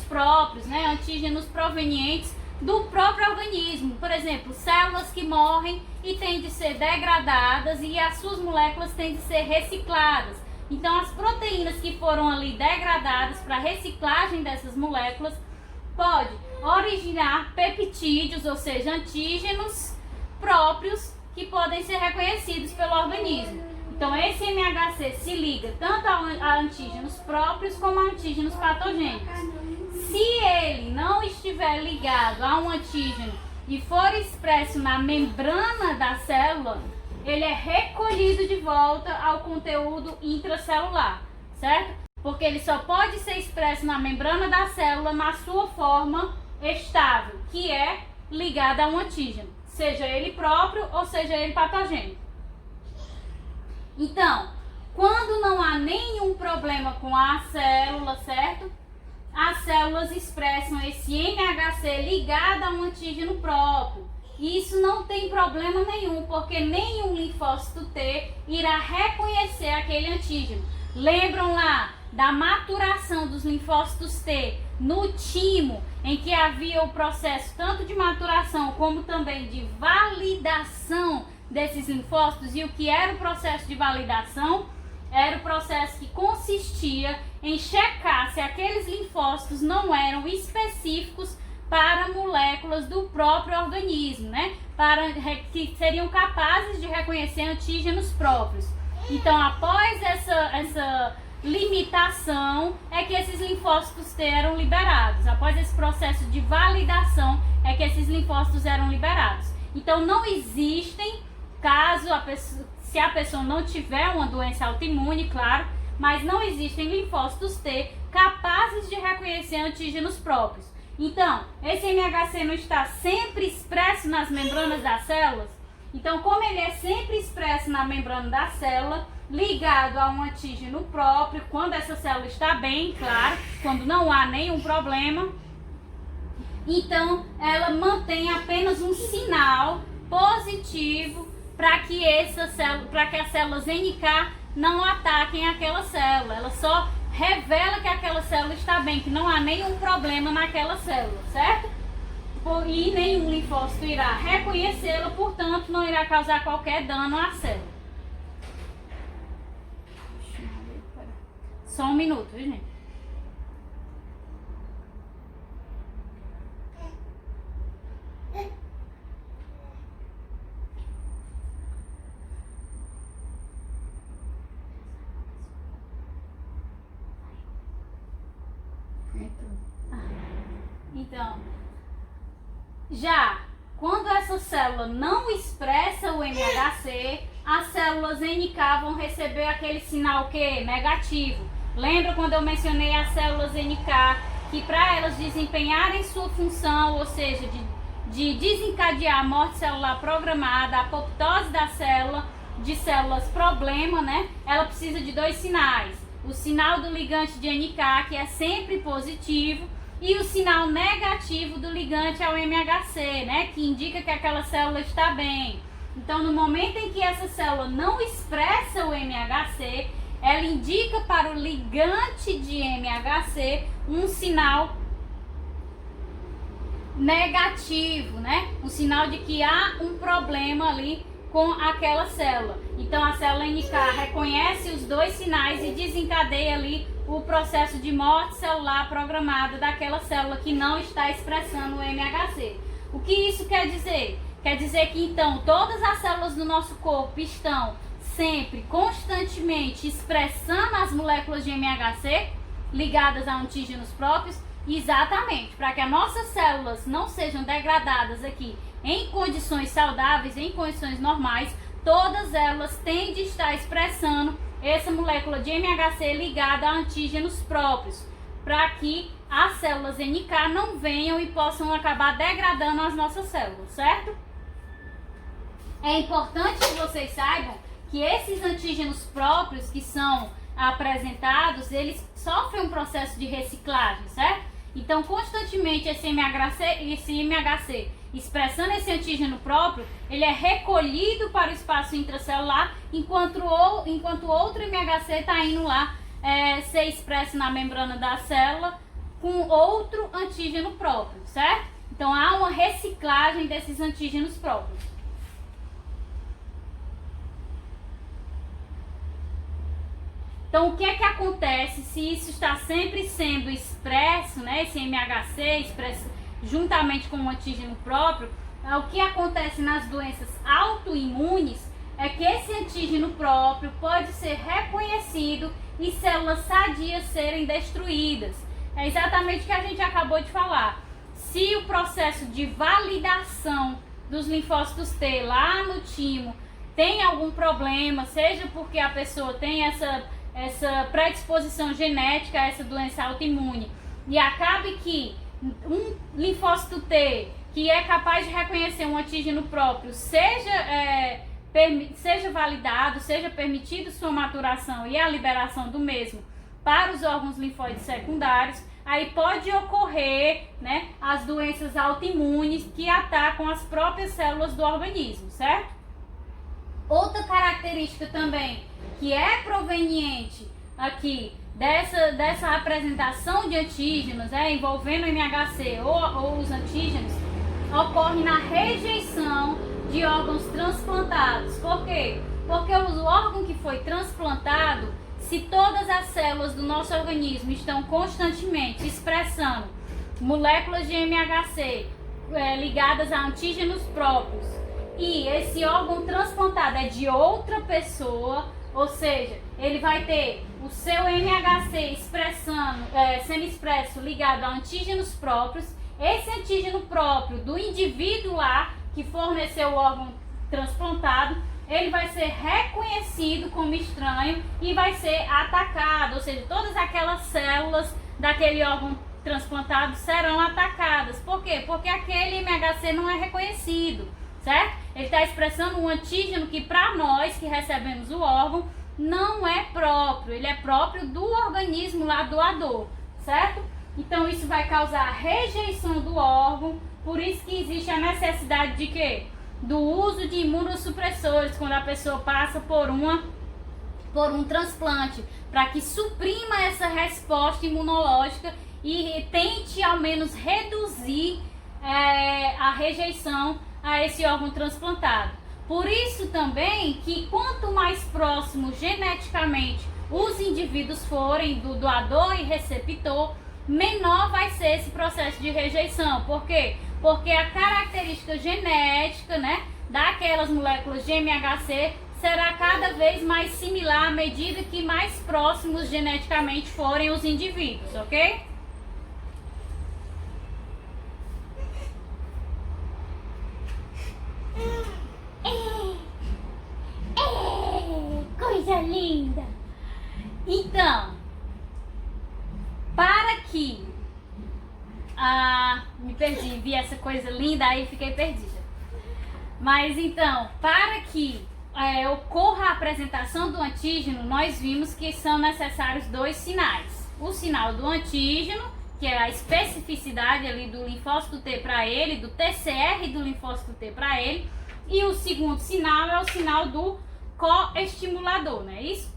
próprios, né? Antígenos provenientes do próprio organismo. Por exemplo, células que morrem e têm de ser degradadas e as suas moléculas têm de ser recicladas. Então, as proteínas que foram ali degradadas para reciclagem dessas moléculas pode originar peptídeos, ou seja, antígenos próprios que podem ser reconhecidos pelo organismo. Então, esse MHC se liga tanto a antígenos próprios como a antígenos patogênicos. Se ele não estiver ligado a um antígeno e for expresso na membrana da célula, ele é recolhido de volta ao conteúdo intracelular, certo? Porque ele só pode ser expresso na membrana da célula na sua forma estável, que é ligada a um antígeno, seja ele próprio ou seja ele patogênico. Então, quando não há nenhum problema com a célula, certo? As células expressam esse MHC ligado a um antígeno próprio. isso não tem problema nenhum, porque nenhum linfócito T irá reconhecer aquele antígeno. Lembram lá da maturação dos linfócitos T no timo, em que havia o processo tanto de maturação como também de validação desses linfócitos? E o que era o processo de validação? Era o processo que consistia em checar se aqueles linfócitos não eram específicos para moléculas do próprio organismo, né? Que seriam capazes de reconhecer antígenos próprios. Então, após essa limitação, é que esses linfócitos T eram liberados. Após esse processo de validação, é que esses linfócitos eram liberados. Então, não existem, se a pessoa não tiver uma doença autoimune, claro, mas não existem linfócitos T capazes de reconhecer antígenos próprios. Então, esse MHC não está sempre expresso nas membranas das células? Então, como ele é sempre expresso na membrana da célula, ligado a um antígeno próprio, quando essa célula está bem, claro, quando não há nenhum problema, então ela mantém apenas um sinal positivo para que as células NK não ataquem aquela célula. Ela só revela que aquela célula está bem, que não há nenhum problema naquela célula, certo? E nenhum linfócito irá reconhecê-la, portanto, não irá causar qualquer dano à célula. Só um minuto, viu, gente? Então, já quando essa célula não expressa o MHC, as células NK vão receber aquele sinal que negativo. Lembra quando eu mencionei as células NK, que para elas desempenharem sua função, ou seja, de desencadear a morte celular programada, a apoptose da célula, de células problema, né? Ela precisa de dois sinais. O sinal do ligante de NK, que é sempre positivo, e o sinal negativo do ligante ao MHC, né? Que indica que aquela célula está bem. Então, no momento em que essa célula não expressa o MHC, ela indica para o ligante de MHC um sinal negativo, né? Um sinal de que há um problema ali com aquela célula. Então, a célula NK reconhece os dois sinais e desencadeia ali o processo de morte celular programada daquela célula que não está expressando o MHC. O que isso quer dizer? Quer dizer que, então, todas as células do nosso corpo estão sempre, constantemente, expressando as moléculas de MHC ligadas a antígenos próprios, exatamente, para que as nossas células não sejam degradadas aqui em condições saudáveis, em condições normais, todas elas têm de estar expressando essa molécula de MHC ligada a antígenos próprios, para que as células NK não venham e possam acabar degradando as nossas células, certo? É importante que vocês saibam que esses antígenos próprios que são apresentados, eles sofrem um processo de reciclagem, certo? Então, constantemente esse MHC expressando esse antígeno próprio, ele é recolhido para o espaço intracelular, enquanto outro MHC está indo lá ser expresso na membrana da célula com outro antígeno próprio, certo? Então, há uma reciclagem desses antígenos próprios. Então, o que é que acontece se isso está sempre sendo expresso, né, esse MHC expresso juntamente com o antígeno próprio? O que acontece nas doenças autoimunes é que esse antígeno próprio pode ser reconhecido e células sadias serem destruídas. É exatamente o que a gente acabou de falar. Se o processo de validação dos linfócitos T lá no timo tem algum problema, seja porque a pessoa tem essa predisposição genética a essa doença autoimune, e acabe que um linfócito T que é capaz de reconhecer um antígeno próprio seja validado, seja permitido sua maturação e a liberação do mesmo para os órgãos linfóides secundários, aí pode ocorrer, né, as doenças autoimunes que atacam as próprias células do organismo, certo? Outra característica também que é proveniente aqui dessa apresentação de antígenos, envolvendo o MHC ou os antígenos, ocorre na rejeição de órgãos transplantados. Por quê? Porque o órgão que foi transplantado, se todas as células do nosso organismo estão constantemente expressando moléculas de MHC ligadas a antígenos próprios, e esse órgão transplantado é de outra pessoa, ou seja, ele vai ter o seu MHC sendo expresso ligado a antígenos próprios. Esse antígeno próprio do indivíduo lá que forneceu o órgão transplantado, ele vai ser reconhecido como estranho e vai ser atacado, ou seja, todas aquelas células daquele órgão transplantado serão atacadas. Por quê? Porque aquele MHC não é reconhecido, certo? Ele está expressando um antígeno que para nós que recebemos o órgão não é próprio, ele é próprio do organismo lá doador, certo? Então isso vai causar rejeição do órgão, por isso que existe a necessidade de quê? Do uso de imunossupressores quando a pessoa passa por um transplante, para que suprima essa resposta imunológica e tente ao menos reduzir a rejeição a esse órgão transplantado. Por isso também que quanto mais próximos geneticamente os indivíduos forem do doador e receptor, menor vai ser esse processo de rejeição. Por quê? Porque a característica genética, né, daquelas moléculas de MHC será cada vez mais similar à medida que mais próximos geneticamente forem os indivíduos, ok? Coisa linda! Então, para que me perdi, vi essa coisa linda, aí fiquei perdida. Mas então, para que ocorra a apresentação do antígeno, nós vimos que são necessários dois sinais. O sinal do antígeno, que é a especificidade ali do linfócito T para ele, do TCR do linfócito T para ele, e o segundo sinal é o sinal do coestimulador, não é isso?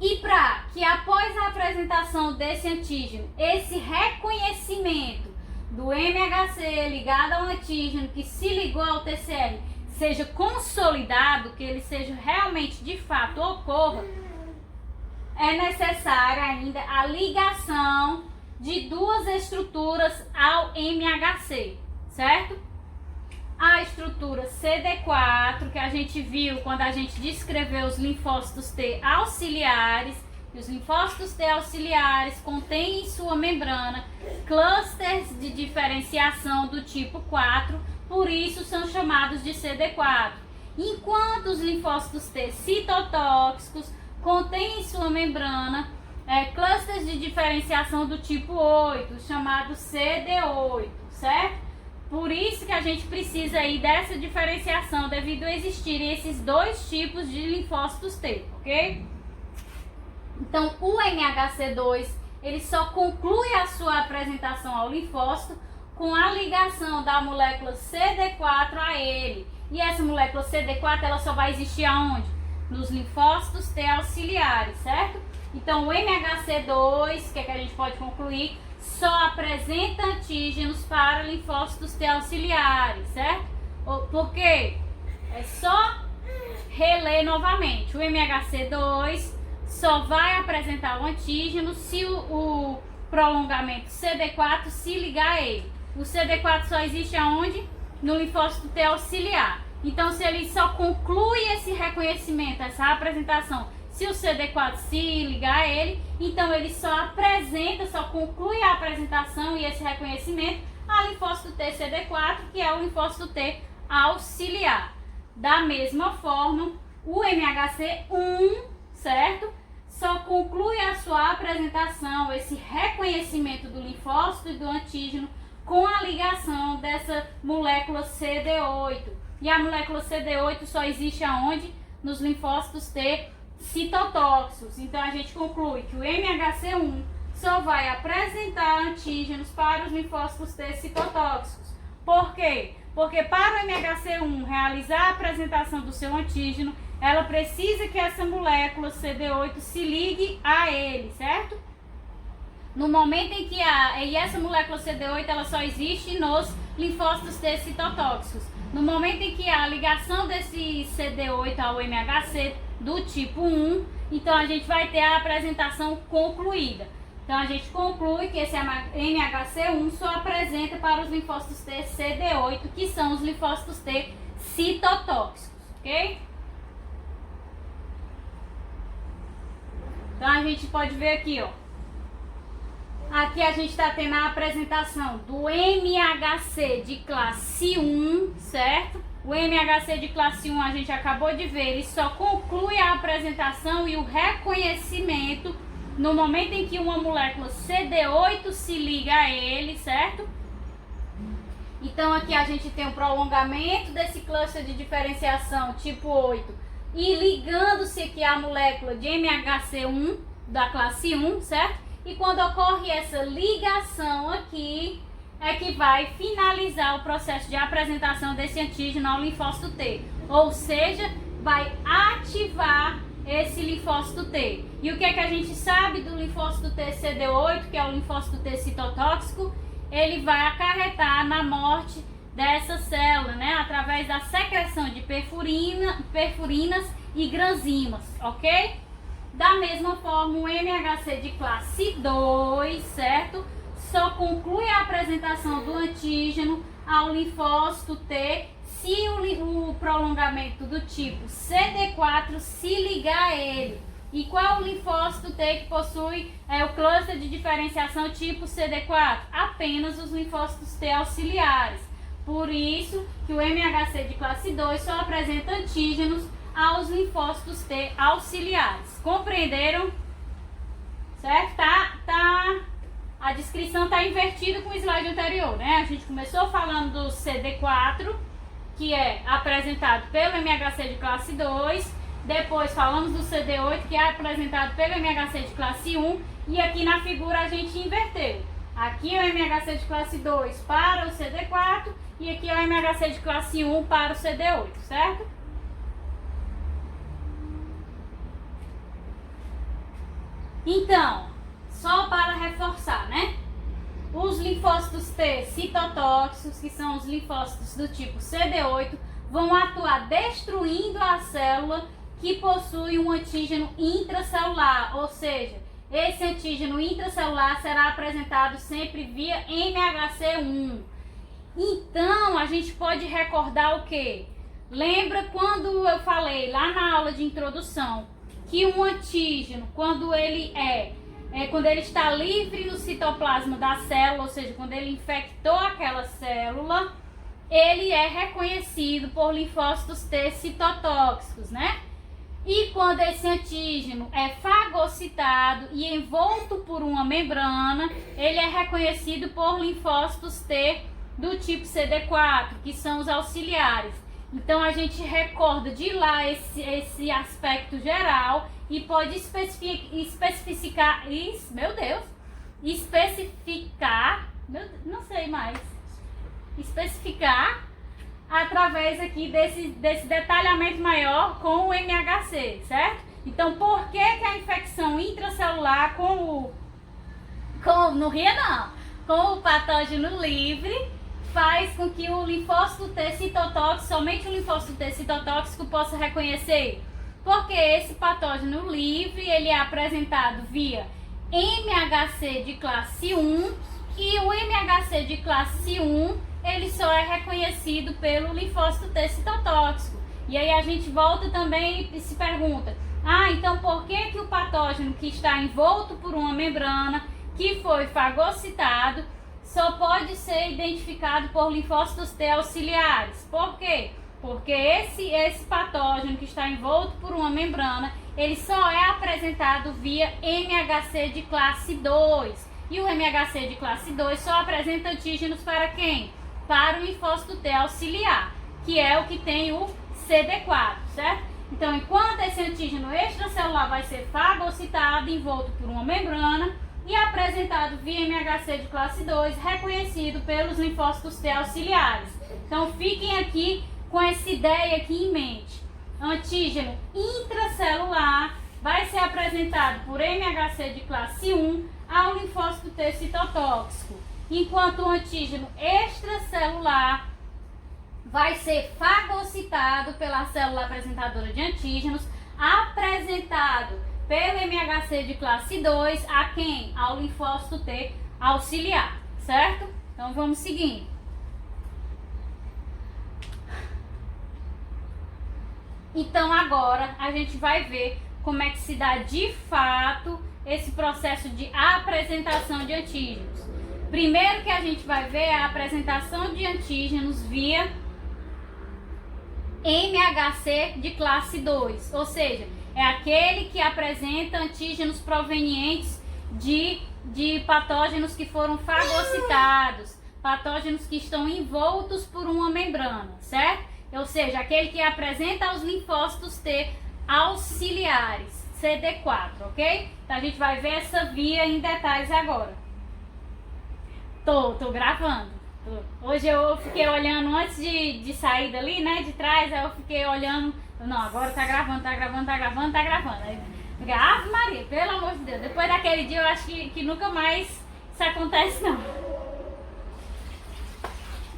E para que após a apresentação desse antígeno, esse reconhecimento do MHC ligado ao antígeno que se ligou ao TCR seja consolidado, que ele seja realmente de fato ocorra, é necessária ainda a ligação de duas estruturas ao MHC, certo? A estrutura CD4, que a gente viu quando a gente descreveu os linfócitos T auxiliares, e os linfócitos T auxiliares contêm em sua membrana clusters de diferenciação do tipo 4, por isso são chamados de CD4. Enquanto os linfócitos T citotóxicos contêm em sua membrana clusters de diferenciação do tipo 8, chamados CD8, certo? Por isso que a gente precisa aí dessa diferenciação devido a existirem esses dois tipos de linfócitos T, ok? Então, o MHC2, ele só conclui a sua apresentação ao linfócito com a ligação da molécula CD4 a ele. E essa molécula CD4, ela só vai existir aonde? Nos linfócitos T auxiliares, certo? Então, o MHC2, que é que a gente pode concluir, só apresenta antígenos para linfócitos T auxiliares, certo? Por quê? É só reler novamente. O MHC2 só vai apresentar o antígeno se o prolongamento CD4 se ligar a ele. O CD4 só existe aonde? No linfócito T auxiliar. Então, se ele só conclui esse reconhecimento, essa apresentação, se o CD4 se ligar a ele, então ele só apresenta, só conclui a apresentação e esse reconhecimento a linfócito T CD4, que é o linfócito T auxiliar. Da mesma forma, o MHC1, certo? Só conclui a sua apresentação, esse reconhecimento do linfócito e do antígeno com a ligação dessa molécula CD8. E a molécula CD8 só existe aonde? Nos linfócitos T citotóxicos. Então a gente conclui que o MHC1 só vai apresentar antígenos para os linfócitos T citotóxicos. Por quê? Porque para o MHC1 realizar a apresentação do seu antígeno, ela precisa que essa molécula CD8 se ligue a ele, certo? No momento em que e essa molécula CD8 ela só existe nos linfócitos T citotóxicos. No momento em que há a ligação desse CD8 ao MHC do tipo 1, então a gente vai ter a apresentação concluída. Então a gente conclui que esse MHC1 só apresenta para os linfócitos T CD8, que são os linfócitos T citotóxicos, ok? Então a gente pode ver aqui, ó. Aqui a gente está tendo a apresentação do MHC de classe 1, certo? O MHC de classe 1 a gente acabou de ver, ele só conclui a apresentação e o reconhecimento no momento em que uma molécula CD8 se liga a ele, certo? Então aqui a gente tem o prolongamento desse cluster de diferenciação tipo 8 e ligando-se aqui à molécula de MHC1 da classe 1, certo? E quando ocorre essa ligação aqui, é que vai finalizar o processo de apresentação desse antígeno ao linfócito T. Ou seja, vai ativar esse linfócito T. E o que é que a gente sabe do linfócito T CD8, que é o linfócito T citotóxico? Ele vai acarretar na morte dessa célula, né? Através da secreção de perfurinas e granzimas, ok? Da mesma forma, o MHC de classe 2, certo? Só conclui a apresentação do antígeno ao linfócito T se o prolongamento do tipo CD4 se ligar a ele. E qual o linfócito T que possui o cluster de diferenciação tipo CD4? Apenas os linfócitos T auxiliares. Por isso que o MHC de classe 2 só apresenta antígenos aos linfócitos T auxiliares. Compreenderam? Certo? A descrição está invertida com o slide anterior, né? A gente começou falando do CD4, que é apresentado pelo MHC de classe 2. Depois falamos do CD8, que é apresentado pelo MHC de classe 1. E aqui na figura a gente inverteu. Aqui é o MHC de classe 2 para o CD4 e aqui é o MHC de classe 1 para o CD8, certo? Então, só para reforçar, né? Os linfócitos T citotóxicos, que são os linfócitos do tipo CD8, vão atuar destruindo a célula que possui um antígeno intracelular, ou seja, esse antígeno intracelular será apresentado sempre via MHC1. Então, a gente pode recordar o quê? Lembra quando eu falei lá na aula de introdução que um antígeno, quando ele está livre no citoplasma da célula, ou seja, quando ele infectou aquela célula, ele é reconhecido por linfócitos T citotóxicos, né? E quando esse antígeno é fagocitado e envolto por uma membrana, ele é reconhecido por linfócitos T do tipo CD4, que são os auxiliares. Então a gente recorda de lá esse aspecto geral e pode especificar, através aqui desse detalhamento maior com o MHC, certo? Então por que a infecção intracelular com o patógeno livre faz com que o linfócito T citotóxico, somente o linfócito T citotóxico possa reconhecer? Porque esse patógeno livre, ele é apresentado via MHC de classe 1 e o MHC de classe 1, ele só é reconhecido pelo linfócito T citotóxico. E aí a gente volta também e se pergunta, então por que o patógeno que está envolto por uma membrana, que foi fagocitado, só pode ser identificado por linfócitos T auxiliares? Por quê? Porque esse patógeno que está envolto por uma membrana, ele só é apresentado via MHC de classe 2. E o MHC de classe 2 só apresenta antígenos para quem? Para o linfócito T auxiliar, que é o que tem o CD4, certo? Então, enquanto esse antígeno extracelular vai ser fagocitado, envolto por uma membrana, e apresentado via MHC de classe 2, reconhecido pelos linfócitos T auxiliares. Então fiquem aqui com essa ideia aqui em mente. Antígeno intracelular vai ser apresentado por MHC de classe 1 ao linfócito T citotóxico, enquanto o antígeno extracelular vai ser fagocitado pela célula apresentadora de antígenos, apresentado pelo MHC de classe 2 a quem? Ao linfócito T auxiliar, certo? Então vamos seguindo. Então agora a gente vai ver como é que se dá de fato esse processo de apresentação de antígenos. Primeiro que a gente vai ver é a apresentação de antígenos via MHC de classe 2, ou seja, é aquele que apresenta antígenos provenientes de patógenos que foram fagocitados, patógenos que estão envoltos por uma membrana, certo? Ou seja, aquele que apresenta os linfócitos T auxiliares, CD4, ok? Então a gente vai ver essa via em detalhes agora. Tô gravando. Hoje eu fiquei olhando antes de sair dali, né, de trás, aí eu fiquei olhando, não, agora tá gravando. Aí, Ave Maria, pelo amor de Deus, depois daquele dia eu acho que nunca mais isso acontece não.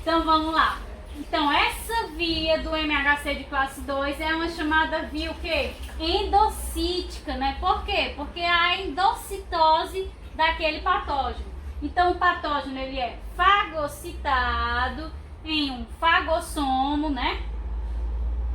Então vamos lá. Então essa via do MHC de classe 2 é uma chamada via o quê? Endocítica, né? Por quê? Porque há a endocitose daquele patógeno. Então o patógeno ele é fagocitado em um fagossomo, né?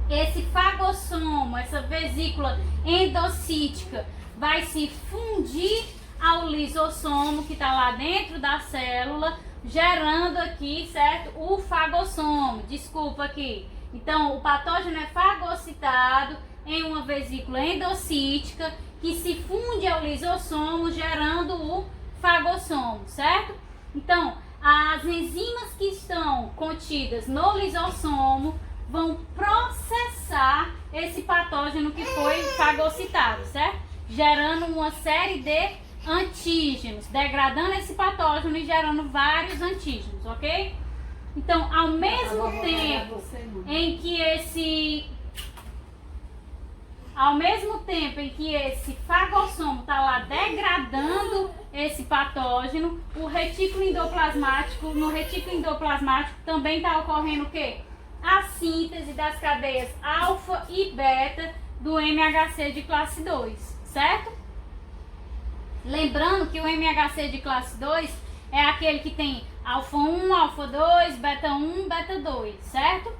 Esse fagossomo, essa vesícula endocítica vai se fundir ao lisossomo que está lá dentro da célula, gerando aqui, certo? O fagossomo, desculpa aqui. Então, o patógeno é fagocitado em uma vesícula endocítica que se funde ao lisossomo, gerando o fagossomo, certo? Então, as enzimas que estão contidas no lisossomo vão processar esse patógeno que foi fagocitado, certo? Gerando uma série de antígenos, degradando esse patógeno e gerando vários antígenos, ok? Então, ao mesmo tempo em que esse fagossomo está lá degradando esse patógeno, no retículo endoplasmático também está ocorrendo o quê? A síntese das cadeias alfa e beta do MHC de classe 2, certo? Lembrando que o MHC de classe 2 é aquele que tem alfa 1, alfa 2, beta 1, beta 2, certo?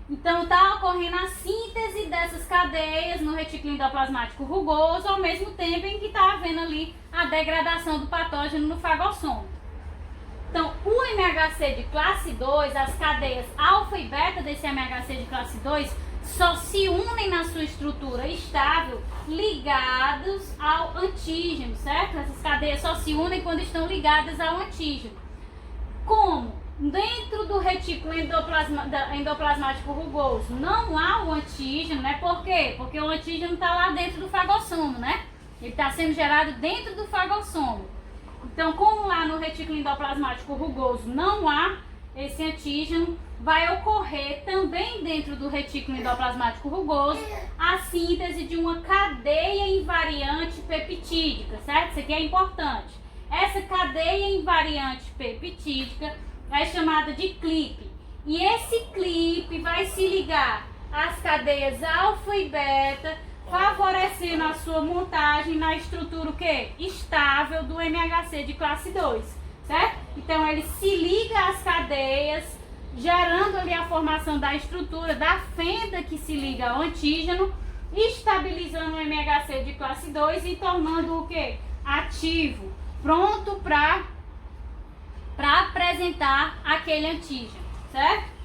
Então está ocorrendo a síntese dessas cadeias no retículo endoplasmático rugoso, ao mesmo tempo em que está havendo ali a degradação do patógeno no fagossomo. Então, o MHC de classe 2, as cadeias alfa e beta desse MHC de classe 2 só se unem na sua estrutura estável ligados ao antígeno, certo? Essas cadeias só se unem quando estão ligadas ao antígeno. Como dentro do retículo endoplasmático rugoso não há o antígeno, né? Por quê? Porque o antígeno está lá dentro do fagossomo, né? Ele está sendo gerado dentro do fagossomo. Então, como lá no retículo endoplasmático rugoso não há esse antígeno, vai ocorrer também dentro do retículo endoplasmático rugoso a síntese de uma cadeia invariante peptídica, certo? Isso aqui é importante. Essa cadeia invariante peptídica é chamada de clipe. E esse clipe vai se ligar às cadeias alfa e beta, favorecendo a sua montagem na estrutura o quê? Estável do MHC de classe 2, certo? Então ele se liga às cadeias, gerando ali a formação da estrutura da fenda que se liga ao antígeno, estabilizando o MHC de classe 2 e tornando o quê? Ativo, pronto para apresentar aquele antígeno, certo?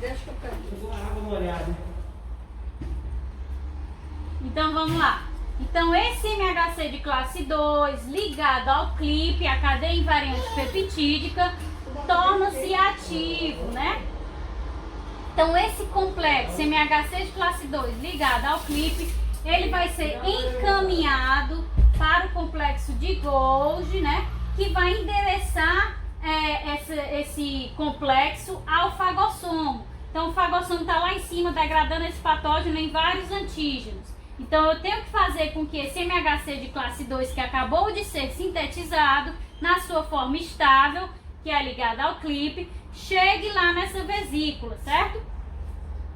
Deixa eu pegar água molhada. Então vamos lá. Então esse MHC de classe 2 ligado ao clipe, a cadeia invariante peptídica, torna-se ativo, né? Então esse complexo MHC de classe 2 ligado ao clipe, ele vai ser encaminhado para o complexo de Golgi, né? Que vai endereçar esse complexo ao fagossomo. Então o fagossomo está lá em cima degradando esse patógeno em vários antígenos. Então eu tenho que fazer com que esse MHC de classe 2 que acabou de ser sintetizado na sua forma estável, que é ligada ao clipe, chegue lá nessa vesícula, certo?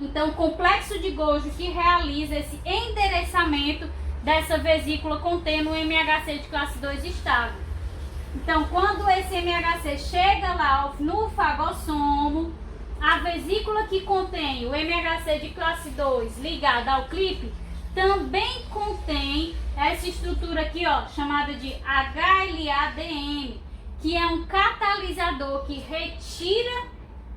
Então o complexo de Golgi que realiza esse endereçamento dessa vesícula contendo o MHC de classe 2 estável. Então quando esse MHC chega lá no fagossomo, a vesícula que contém o MHC de classe 2 ligada ao clipe também contém essa estrutura aqui, ó, chamada de HLA-DM, que é um catalisador que retira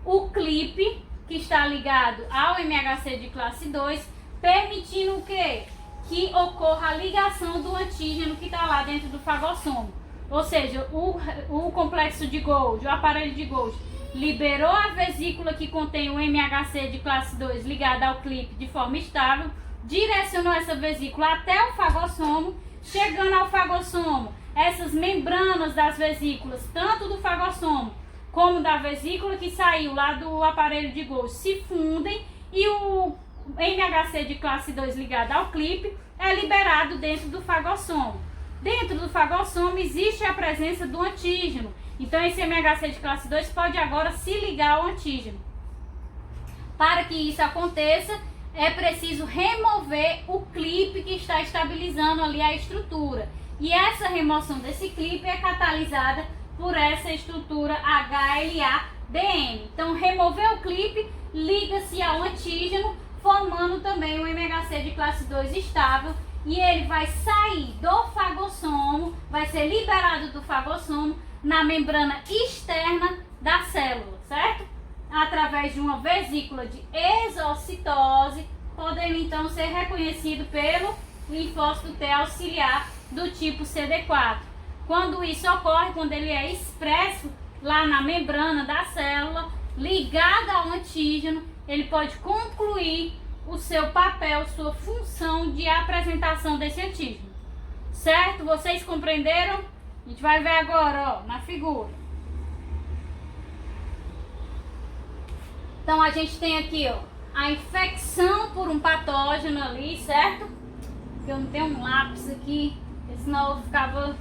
o clipe que está ligado ao MHC de classe 2, permitindo o quê? Que ocorra a ligação do antígeno que está lá dentro do fagossomo. Ou seja, o complexo de Golgi, o aparelho de Golgi, liberou a vesícula que contém o MHC de classe 2 ligada ao clipe de forma estável, direcionou essa vesícula até o fagossomo, chegando ao fagossomo, essas membranas das vesículas, tanto do fagossomo como da vesícula que saiu lá do aparelho de Golgi, se fundem e o MHC de classe 2 ligado ao clipe é liberado dentro do fagossomo. Dentro do fagossomo existe a presença do antígeno, então esse MHC de classe 2 pode agora se ligar ao antígeno. Para que isso aconteça, é preciso remover o clipe que está estabilizando ali a estrutura. E essa remoção desse clipe é catalisada por essa estrutura HLA-DM. Então, remover o clipe, liga-se ao antígeno, formando também o MHC de classe 2 estável. E ele vai sair do fagossomo, vai ser liberado do fagossomo na membrana externa da célula, certo? Através de uma vesícula de exocitose, podendo então ser reconhecido pelo linfócito T auxiliar do tipo CD4. Quando isso ocorre, quando ele é expresso lá na membrana da célula, ligada ao antígeno, ele pode concluir o seu papel, sua função de apresentação desse antígeno. Certo? Vocês compreenderam? A gente vai ver agora, ó, na figura. Então a gente tem aqui, ó, a infecção por um patógeno ali, certo? Porque eu não tenho um lápis aqui, senão eu ficava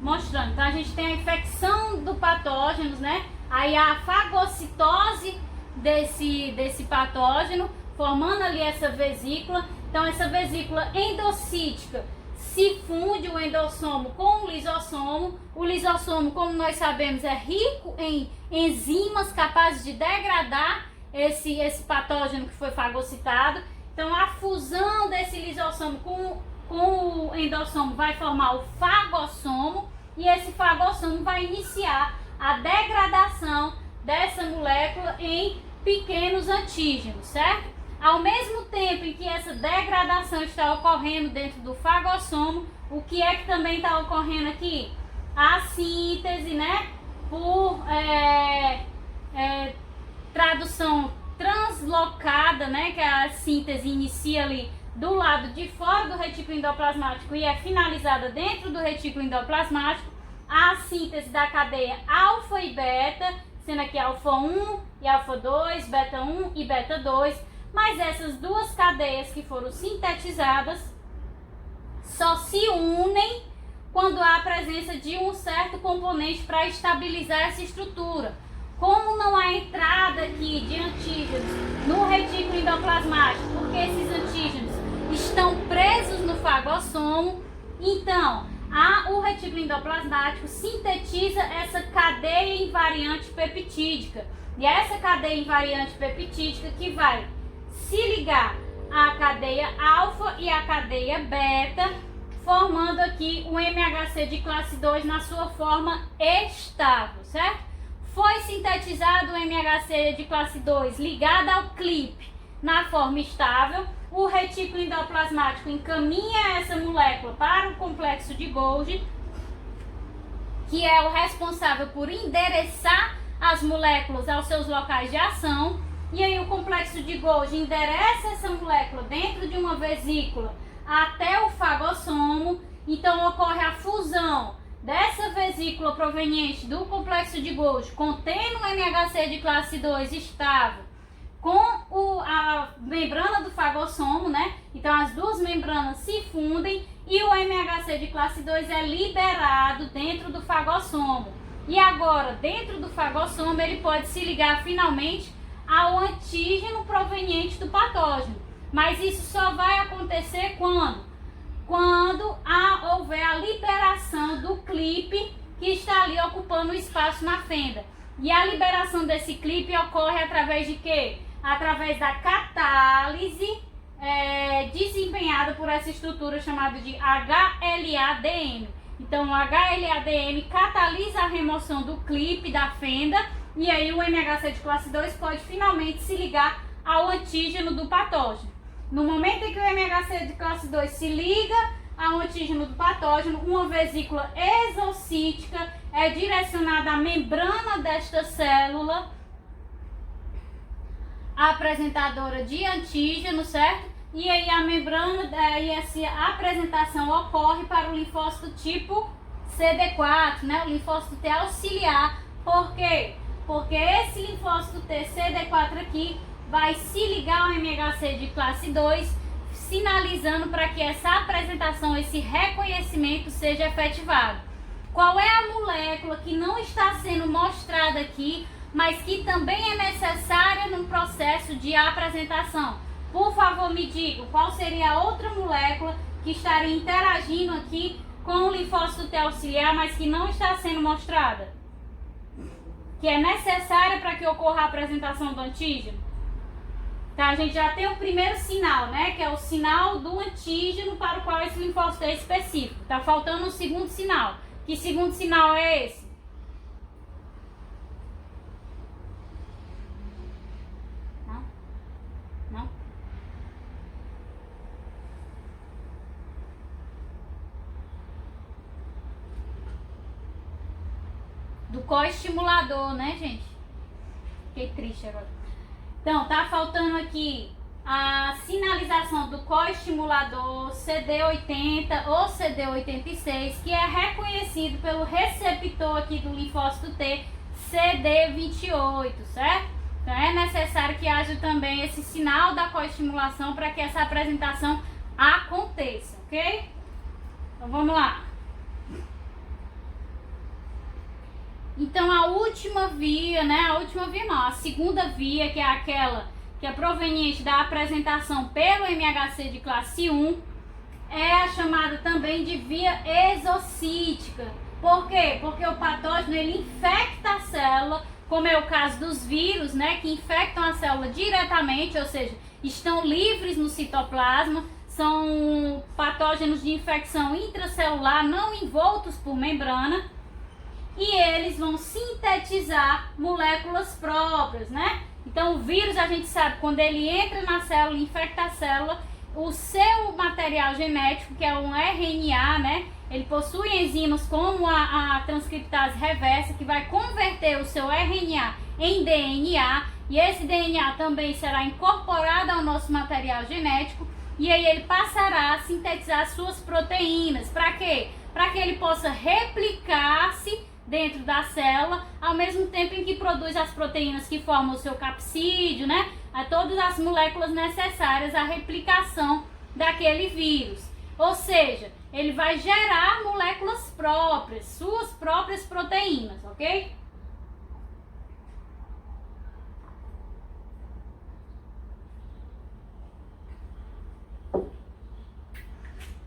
mostrando. Então a gente tem a infecção do patógeno, né? Aí a fagocitose desse patógeno, formando ali essa vesícula. Então essa vesícula endocítica se funde o endossomo com o lisossomo. O lisossomo, como nós sabemos, é rico em enzimas capazes de degradar esse patógeno que foi fagocitado. Então a fusão desse lisossomo com o endossomo vai formar o fagossomo, e esse fagossomo vai iniciar a degradação dessa molécula em pequenos antígenos, certo? Ao mesmo tempo em que essa degradação está ocorrendo dentro do fagossomo, o que é que também está ocorrendo aqui? A síntese, né? Por tradução translocada, né? Que a síntese inicia ali do lado de fora do retículo endoplasmático e é finalizada dentro do retículo endoplasmático. A síntese da cadeia alfa e beta, sendo aqui alfa 1 e alfa 2, beta 1 e beta 2. Mas essas duas cadeias que foram sintetizadas só se unem quando há a presença de um certo componente para estabilizar essa estrutura. Como não há entrada aqui de antígenos no retículo endoplasmático, porque esses antígenos estão presos no fagossomo, então o retículo endoplasmático sintetiza essa cadeia invariante peptídica. E é essa cadeia invariante peptídica que vai se ligar à cadeia alfa e à cadeia beta, formando aqui um MHC de classe 2 na sua forma estável, certo? Foi sintetizado o MHC de classe 2 ligado ao clipe na forma estável. O retículo endoplasmático encaminha essa molécula para o complexo de Golgi, que é o responsável por endereçar as moléculas aos seus locais de ação. E aí o complexo de Golgi endereça essa molécula dentro de uma vesícula até o fagossomo. Então ocorre a fusão dessa vesícula proveniente do complexo de Golgi, contendo um MHC de classe 2 estável, com a membrana do fagossomo, né? Então as duas membranas se fundem e o MHC de classe 2 é liberado dentro do fagossomo. E agora, dentro do fagossomo, ele pode se ligar finalmente ao antígeno proveniente do patógeno. Mas isso só vai acontecer quando? Quando houver a liberação do clipe que está ali ocupando o espaço na fenda. E a liberação desse clipe ocorre através de quê? Através da catálise desempenhada por essa estrutura chamada de HLA-DM. Então o HLA-DM catalisa a remoção do clipe da fenda e aí o MHC de classe 2 pode finalmente se ligar ao antígeno do patógeno. No momento em que o MHC de classe 2 se liga ao antígeno do patógeno, uma vesícula exocítica é direcionada à membrana desta célula apresentadora de antígeno, certo? E aí a membrana, aí essa apresentação ocorre para o linfócito tipo CD4, né? O linfócito T auxiliar. Por quê? Porque esse linfócito T CD4 aqui vai se ligar ao MHC de classe 2, sinalizando para que essa apresentação, esse reconhecimento seja efetivado. Qual é a molécula que não está sendo mostrada aqui, mas que também é necessária no processo de apresentação? Por favor, me diga qual seria a outra molécula que estaria interagindo aqui com o linfócito T auxiliar, mas que não está sendo mostrada, que é necessária para que ocorra a apresentação do antígeno. Tá, a gente já tem o primeiro sinal, né, que é o sinal do antígeno para o qual esse linfócito é específico. Tá faltando o segundo sinal. Que segundo sinal é esse? Não? Não? Do coestimulador, né, gente? Fiquei triste agora. Então, tá faltando aqui a sinalização do coestimulador CD80 ou CD86, que é reconhecido pelo receptor aqui do linfócito T, CD28, certo? Então, é necessário que haja também esse sinal da coestimulação para que essa apresentação aconteça, ok? Então, vamos lá. Então a última via, né? A segunda via, que é aquela que é proveniente da apresentação pelo MHC de classe 1, é a chamada também de via exocítica. Por quê? Porque o patógeno ele infecta a célula, como é o caso dos vírus, né? Que infectam a célula diretamente, ou seja, estão livres no citoplasma, são patógenos de infecção intracelular não envoltos por membrana. E eles vão sintetizar moléculas próprias, né? Então o vírus, a gente sabe, quando ele entra na célula, infecta a célula, o seu material genético, que é um RNA, né? Ele possui enzimas como a transcriptase reversa, que vai converter o seu RNA em DNA. E esse DNA também será incorporado ao nosso material genético. E aí ele passará a sintetizar suas proteínas. Para quê? Para que ele possa replicar-se dentro da célula, ao mesmo tempo em que produz as proteínas que formam o seu capsídeo, né? A todas as moléculas necessárias à replicação daquele vírus. Ou seja, ele vai gerar moléculas próprias, suas próprias proteínas, ok?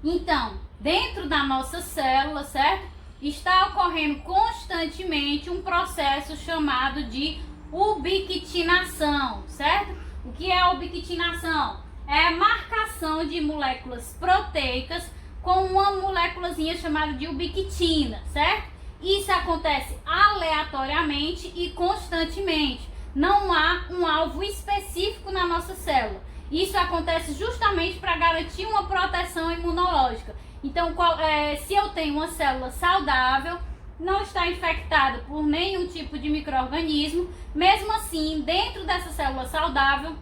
Então, dentro da nossa célula, certo? Está ocorrendo constantemente um processo chamado de ubiquitinação, certo? O que é a ubiquitinação? É a marcação de moléculas proteicas com uma moléculazinha chamada de ubiquitina, certo? Isso acontece aleatoriamente e constantemente. Não há um alvo específico na nossa célula. Isso acontece justamente para garantir uma proteção imunológica. Então, se eu tenho uma célula saudável, não está infectada por nenhum tipo de micro-organismo, mesmo assim, dentro dessa célula saudável,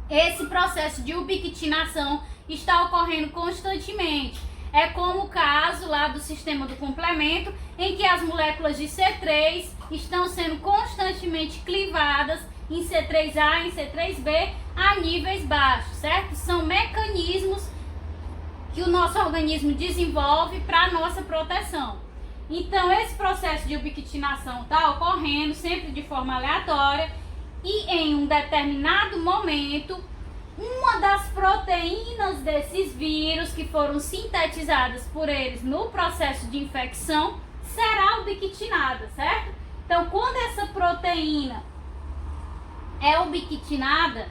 esse processo de ubiquitinação está ocorrendo constantemente. É como o caso lá do sistema do complemento, em que as moléculas de C3 estão sendo constantemente clivadas em C3A, em C3B, a níveis baixos, certo? São mecanismos que o nosso organismo desenvolve para a nossa proteção. Então, esse processo de ubiquitinação está ocorrendo sempre de forma aleatória e em um determinado momento, uma das proteínas desses vírus que foram sintetizadas por eles no processo de infecção será ubiquitinada, certo? Então, quando essa proteína é ubiquitinada,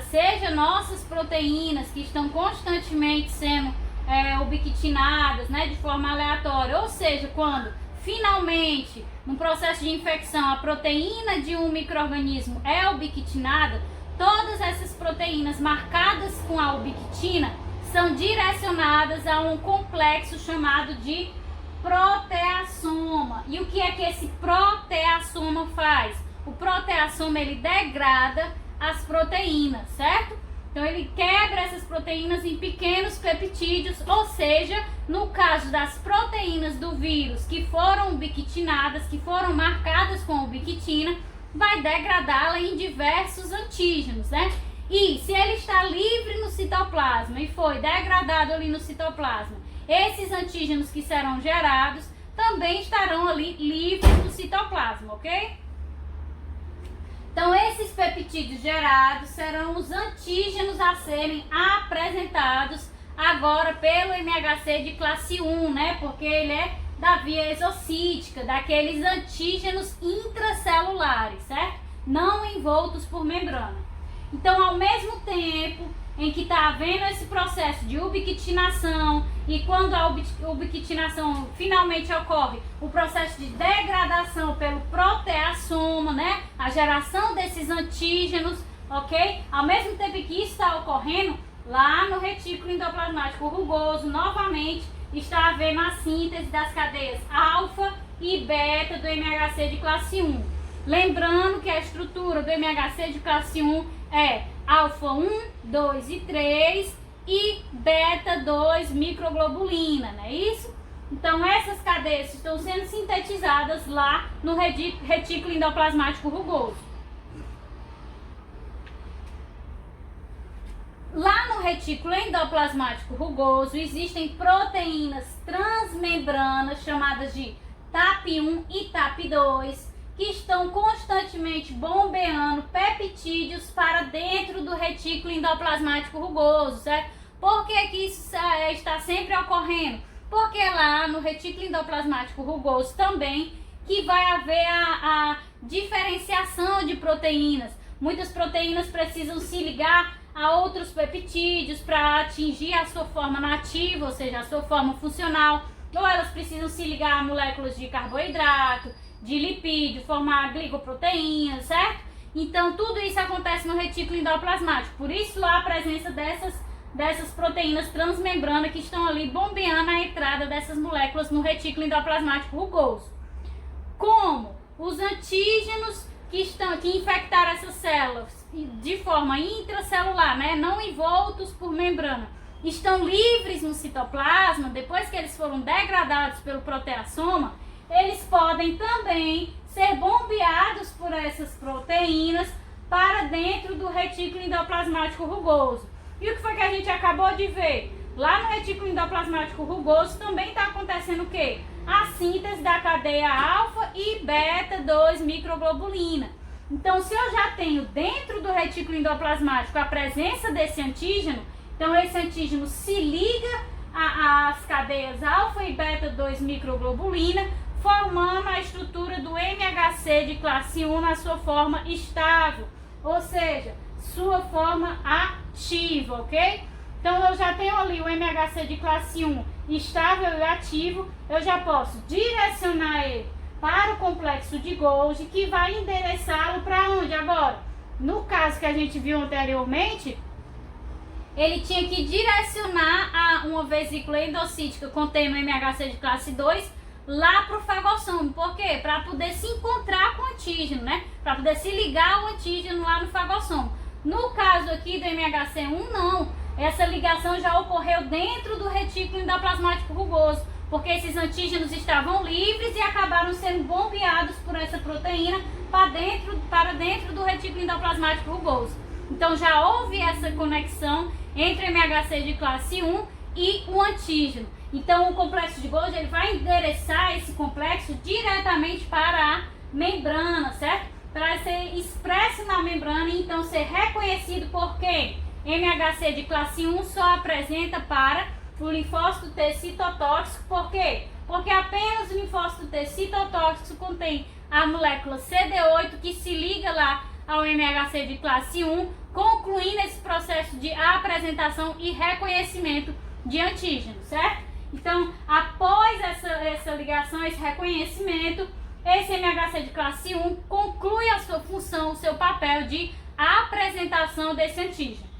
seja nossas proteínas que estão constantemente sendo ubiquitinadas, né, de forma aleatória, ou seja, quando finalmente no processo de infecção a proteína de um micro-organismo é ubiquitinada, todas essas proteínas marcadas com a ubiquitina são direcionadas a um complexo chamado de proteassoma. E o que é que esse proteassoma faz? O proteassoma, ele degrada as proteínas, certo? Então ele quebra essas proteínas em pequenos peptídeos, ou seja, no caso das proteínas do vírus que foram ubiquitinadas, que foram marcadas com ubiquitina, vai degradá-la em diversos antígenos, né? E se ele está livre no citoplasma e foi degradado ali no citoplasma, esses antígenos que serão gerados também estarão ali livres no citoplasma, ok? Então, esses peptídeos gerados serão os antígenos a serem apresentados agora pelo MHC de classe 1, né? Porque ele é da via exocítica, daqueles antígenos intracelulares, certo? Não envoltos por membrana. Então, ao mesmo tempo em que está havendo esse processo de ubiquitinação e quando a ubiquitinação finalmente ocorre, o processo de degradação pelo proteassoma, né? A geração desses antígenos, ok? Ao mesmo tempo que isso está ocorrendo, lá no retículo endoplasmático rugoso, novamente, está havendo a síntese das cadeias alfa e beta do MHC de classe 1. Lembrando que a estrutura do MHC de classe 1 é alfa 1, 2 e 3 e beta 2 microglobulina, não é isso? Então essas cadeias estão sendo sintetizadas lá no retículo endoplasmático rugoso. Lá no retículo endoplasmático rugoso existem proteínas transmembranas chamadas de TAP1 e TAP2 que estão constantemente bombeando peptídeos para dentro do retículo endoplasmático rugoso, certo? Por que que isso está sempre ocorrendo? Porque lá no retículo endoplasmático rugoso também que vai haver a diferenciação de proteínas. Muitas proteínas precisam se ligar a outros peptídeos para atingir a sua forma nativa, ou seja, a sua forma funcional, ou elas precisam se ligar a moléculas de carboidrato, de lipídio, formar glicoproteínas, certo? Então tudo isso acontece no retículo endoplasmático, por isso lá a presença dessas proteínas transmembrana que estão ali bombeando a entrada dessas moléculas no retículo endoplasmático rugoso. Como os antígenos que infectaram essas células de forma intracelular, né, não envoltos por membrana, estão livres no citoplasma, depois que eles foram degradados pelo proteassoma, eles podem também ser bombeados por essas proteínas para dentro do retículo endoplasmático rugoso. E o que foi que a gente acabou de ver? Lá no retículo endoplasmático rugoso também está acontecendo o quê? A síntese da cadeia alfa e beta 2 microglobulina. Então, se eu já tenho dentro do retículo endoplasmático a presença desse antígeno, então esse antígeno se liga às cadeias alfa e beta 2 microglobulina, formando a estrutura do MHC de classe 1 na sua forma estável, ou seja, sua forma ativa, ok? Então eu já tenho ali o MHC de classe 1 estável e ativo, eu já posso direcionar ele para o complexo de Golgi, que vai endereçá-lo para onde agora? No caso que a gente viu anteriormente, ele tinha que direcionar a uma vesícula endocítica contendo MHC de classe 2 lá para o fagossoma. Por quê? Para poder se encontrar com o antígeno, né? Para poder se ligar ao antígeno lá no fagossoma. No caso aqui do MHC1, não. Essa ligação já ocorreu dentro do retículo endoplasmático rugoso, porque esses antígenos estavam livres e acabaram sendo bombeados por essa proteína para dentro do retículo endoplasmático rugoso. Então já houve essa conexão entre o MHC de classe 1 e o antígeno. Então o complexo de Golgi ele vai endereçar esse complexo diretamente para a membrana, certo? Para ser expresso na membrana e então ser reconhecido por quem? MHC de classe 1 só apresenta para o linfócito T citotóxico. Por quê? Porque apenas o linfócito T citotóxico contém a molécula CD8 que se liga lá ao MHC de classe 1, concluindo esse processo de apresentação e reconhecimento de antígeno, certo? Então, após essa ligação, esse reconhecimento, esse MHC de classe 1 conclui a sua função, o seu papel de apresentação desse antígeno.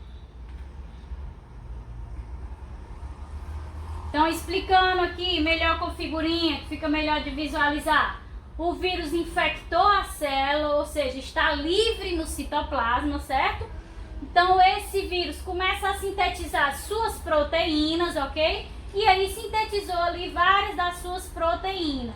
Então, explicando aqui melhor com figurinha, que fica melhor de visualizar. O vírus infectou a célula, ou seja, está livre no citoplasma, certo? Então, esse vírus começa a sintetizar suas proteínas, ok? E aí sintetizou ali várias das suas proteínas.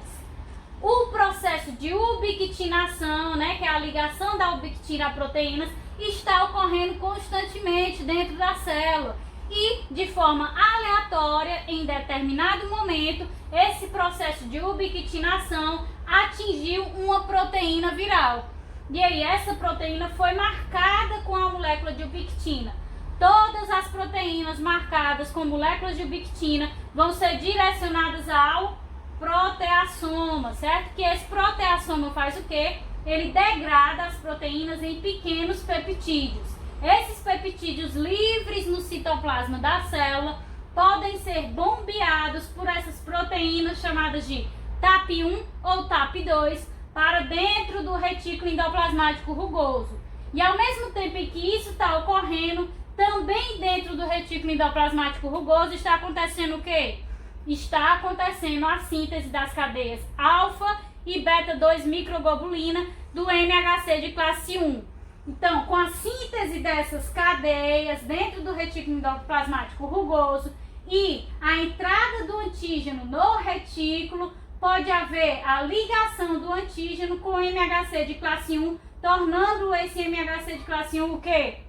O processo de ubiquitinação, né, que é a ligação da ubiquitina a proteínas, está ocorrendo constantemente dentro da célula. E, de forma aleatória, em determinado momento, esse processo de ubiquitinação atingiu uma proteína viral. E aí, essa proteína foi marcada com a molécula de ubiquitina. Todas as proteínas marcadas com moléculas de ubiquitina vão ser direcionadas ao proteassoma, certo? Que esse proteassoma faz o quê? Ele degrada as proteínas em pequenos peptídeos. Esses peptídeos livres no citoplasma da célula podem ser bombeados por essas proteínas chamadas de TAP1 ou TAP2 para dentro do retículo endoplasmático rugoso. E ao mesmo tempo em que isso está ocorrendo, também dentro do retículo endoplasmático rugoso está acontecendo o quê? Está acontecendo a síntese das cadeias alfa e beta-2 microglobulina do MHC de classe 1. Então, com a síntese dessas cadeias dentro do retículo endoplasmático rugoso e a entrada do antígeno no retículo, pode haver a ligação do antígeno com o MHC de classe 1, tornando esse MHC de classe 1 o quê?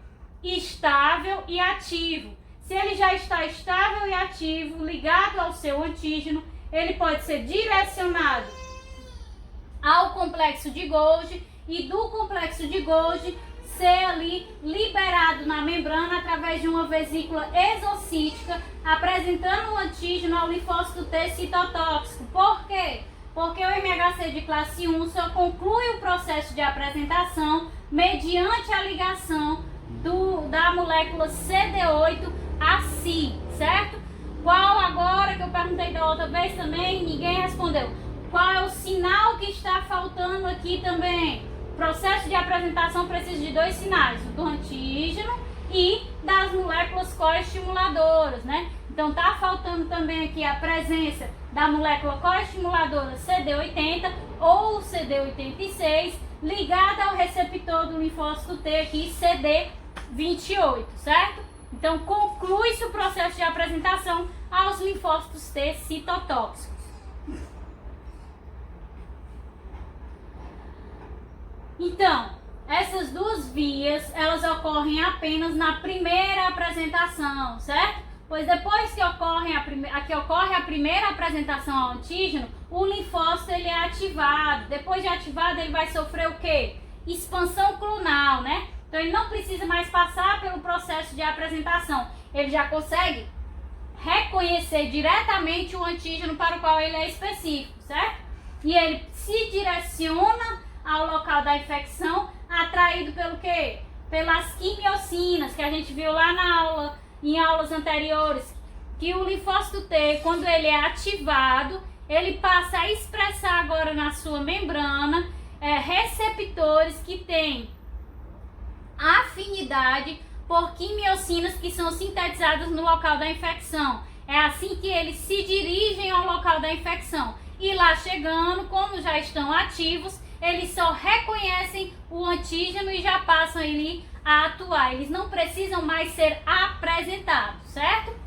Estável e ativo. Se ele já está estável e ativo, ligado ao seu antígeno, ele pode ser direcionado ao complexo de Golgi e do complexo de Golgi ser ali liberado na membrana através de uma vesícula exocítica, apresentando o antígeno ao linfócito T citotóxico. Por quê? Porque o MHC de classe 1 só conclui o processo de apresentação mediante a ligação da molécula CD8 a si, certo? Qual agora, que eu perguntei da outra vez também, ninguém respondeu. Qual é o sinal que está faltando aqui também? O processo de apresentação precisa de dois sinais, o do antígeno e das moléculas coestimuladoras, né? Então tá faltando também aqui a presença da molécula coestimuladora CD80 ou CD86 ligada ao receptor do linfócito T aqui, CD28, certo? Então conclui-se o processo de apresentação aos linfócitos T citotóxicos. Então, essas duas vias, elas ocorrem apenas na primeira apresentação, certo? Pois depois que ocorre a primeira apresentação ao antígeno, o linfócito ele é ativado. Depois de ativado, ele vai sofrer o quê? Expansão clonal, né? Então ele não precisa mais passar pelo processo de apresentação. Ele já consegue reconhecer diretamente o antígeno para o qual ele é específico, certo? E ele se direciona ao local da infecção, atraído pelo quê? Pelas quimiocinas, que a gente viu lá na aula, em aulas anteriores, que o linfócito T, quando ele é ativado, ele passa a expressar agora na sua membrana receptores que têm afinidade por quimiocinas que são sintetizadas no local da infecção. É assim que eles se dirigem ao local da infecção. E lá chegando, como já estão ativos, eles só reconhecem o antígeno e já passam ali a atuar. Eles não precisam mais ser apresentados, certo?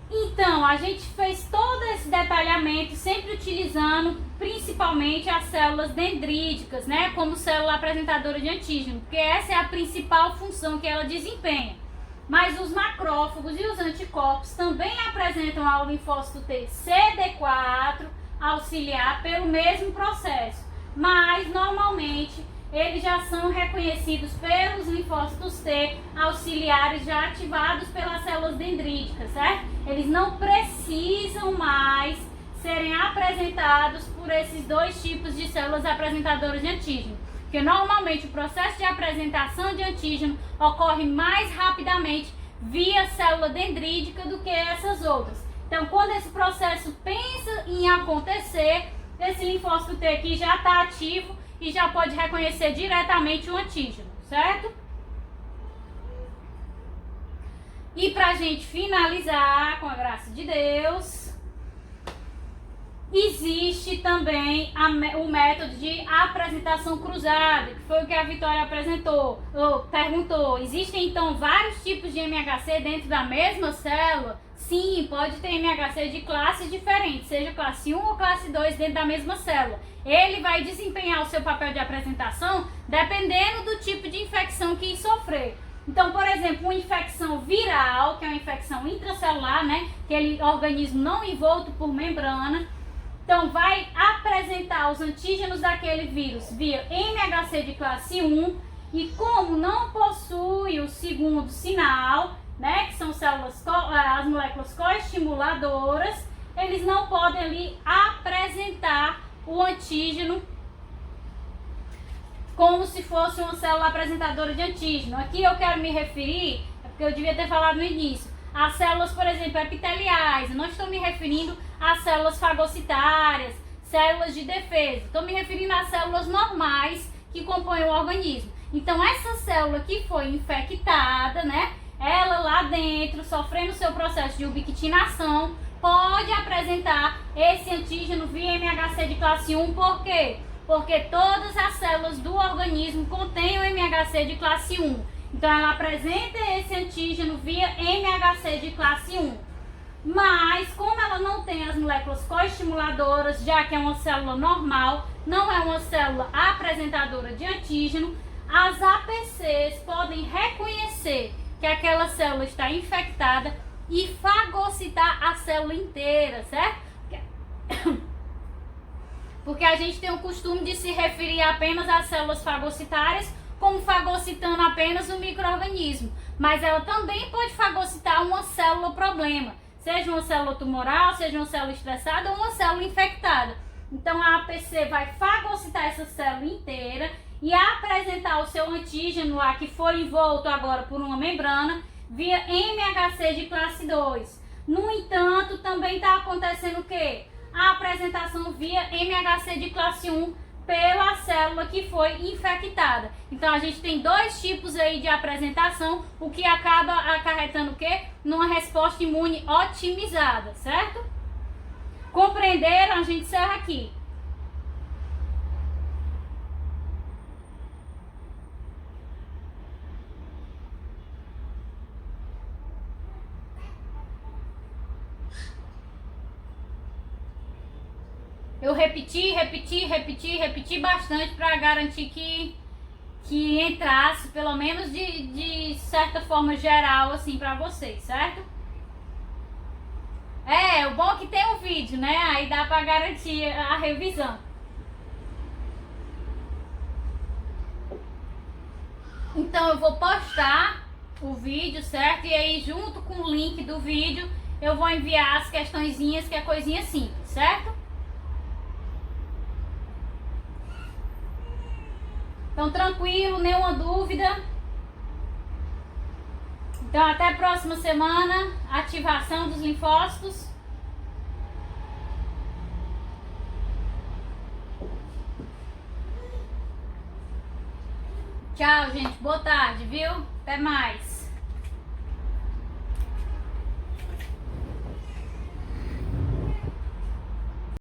Então, a gente fez todo esse detalhamento, sempre utilizando principalmente as células dendríticas, né, como célula apresentadora de antígeno, porque essa é a principal função que ela desempenha. Mas os macrófagos e os anticorpos também apresentam ao linfócito T CD4 auxiliar pelo mesmo processo, mas normalmente eles já são reconhecidos pelos linfócitos T auxiliares já ativados pelas células dendríticas, certo? Eles não precisam mais serem apresentados por esses dois tipos de células apresentadoras de antígeno, porque normalmente o processo de apresentação de antígeno ocorre mais rapidamente via célula dendrítica do que essas outras. Então, quando esse processo pensa em acontecer, esse linfócito T aqui já está ativo e já pode reconhecer diretamente o antígeno, certo? E para a gente finalizar, com a graça de Deus, existe também o método de apresentação cruzada, que foi o que a Vitória perguntou. Existem então vários tipos de MHC dentro da mesma célula? Sim, pode ter MHC de classes diferentes, seja classe 1 ou classe 2 dentro da mesma célula. Ele vai desempenhar o seu papel de apresentação dependendo do tipo de infecção que sofrer. Então, por exemplo, uma infecção viral, que é uma infecção intracelular, né? Aquele organismo não envolto por membrana. Então, vai apresentar os antígenos daquele vírus via MHC de classe 1. E como não possui o segundo sinal, né, que são as moléculas coestimuladoras, eles não podem ali apresentar o antígeno como se fosse uma célula apresentadora de antígeno. Aqui eu quero me referir, porque eu devia ter falado no início, às células, por exemplo, epiteliais. Eu não estou me referindo às células fagocitárias, células de defesa. Estou me referindo às células normais que compõem o organismo. Então, essa célula que foi infectada, né, ela lá dentro, sofrendo seu processo de ubiquitinação, pode apresentar esse antígeno via MHC de classe 1. Por quê? Porque todas as células do organismo contêm o MHC de classe 1. Então, ela apresenta esse antígeno via MHC de classe 1. Mas, como ela não tem as moléculas coestimuladoras, já que é uma célula normal, não é uma célula apresentadora de antígeno, as APCs podem reconhecer que aquela célula está infectada e fagocitar a célula inteira, certo? Porque a gente tem o costume de se referir apenas às células fagocitárias como fagocitando apenas o micro-organismo. Mas ela também pode fagocitar uma célula problema, seja uma célula tumoral, seja uma célula estressada ou uma célula infectada. Então a APC vai fagocitar essa célula inteira e apresentar o seu antígeno lá, que foi envolto agora por uma membrana, via MHC de classe 2. No entanto, também está acontecendo o quê? A apresentação via MHC de classe 1 pela célula que foi infectada. Então, a gente tem dois tipos aí de apresentação, o que acaba acarretando o quê? Numa resposta imune otimizada, certo? Compreenderam? A gente encerra aqui. Eu repeti bastante para garantir que entrasse, pelo menos de certa forma geral, assim, para vocês, certo? O bom é que tem um vídeo, né? Aí dá para garantir a revisão. Então eu vou postar o vídeo, certo? E aí junto com o link do vídeo eu vou enviar as questõezinhas, que é coisinha simples, certo? Então, tranquilo, nenhuma dúvida. Então, até a próxima semana. Ativação dos linfócitos. Tchau, gente. Boa tarde, viu? Até mais.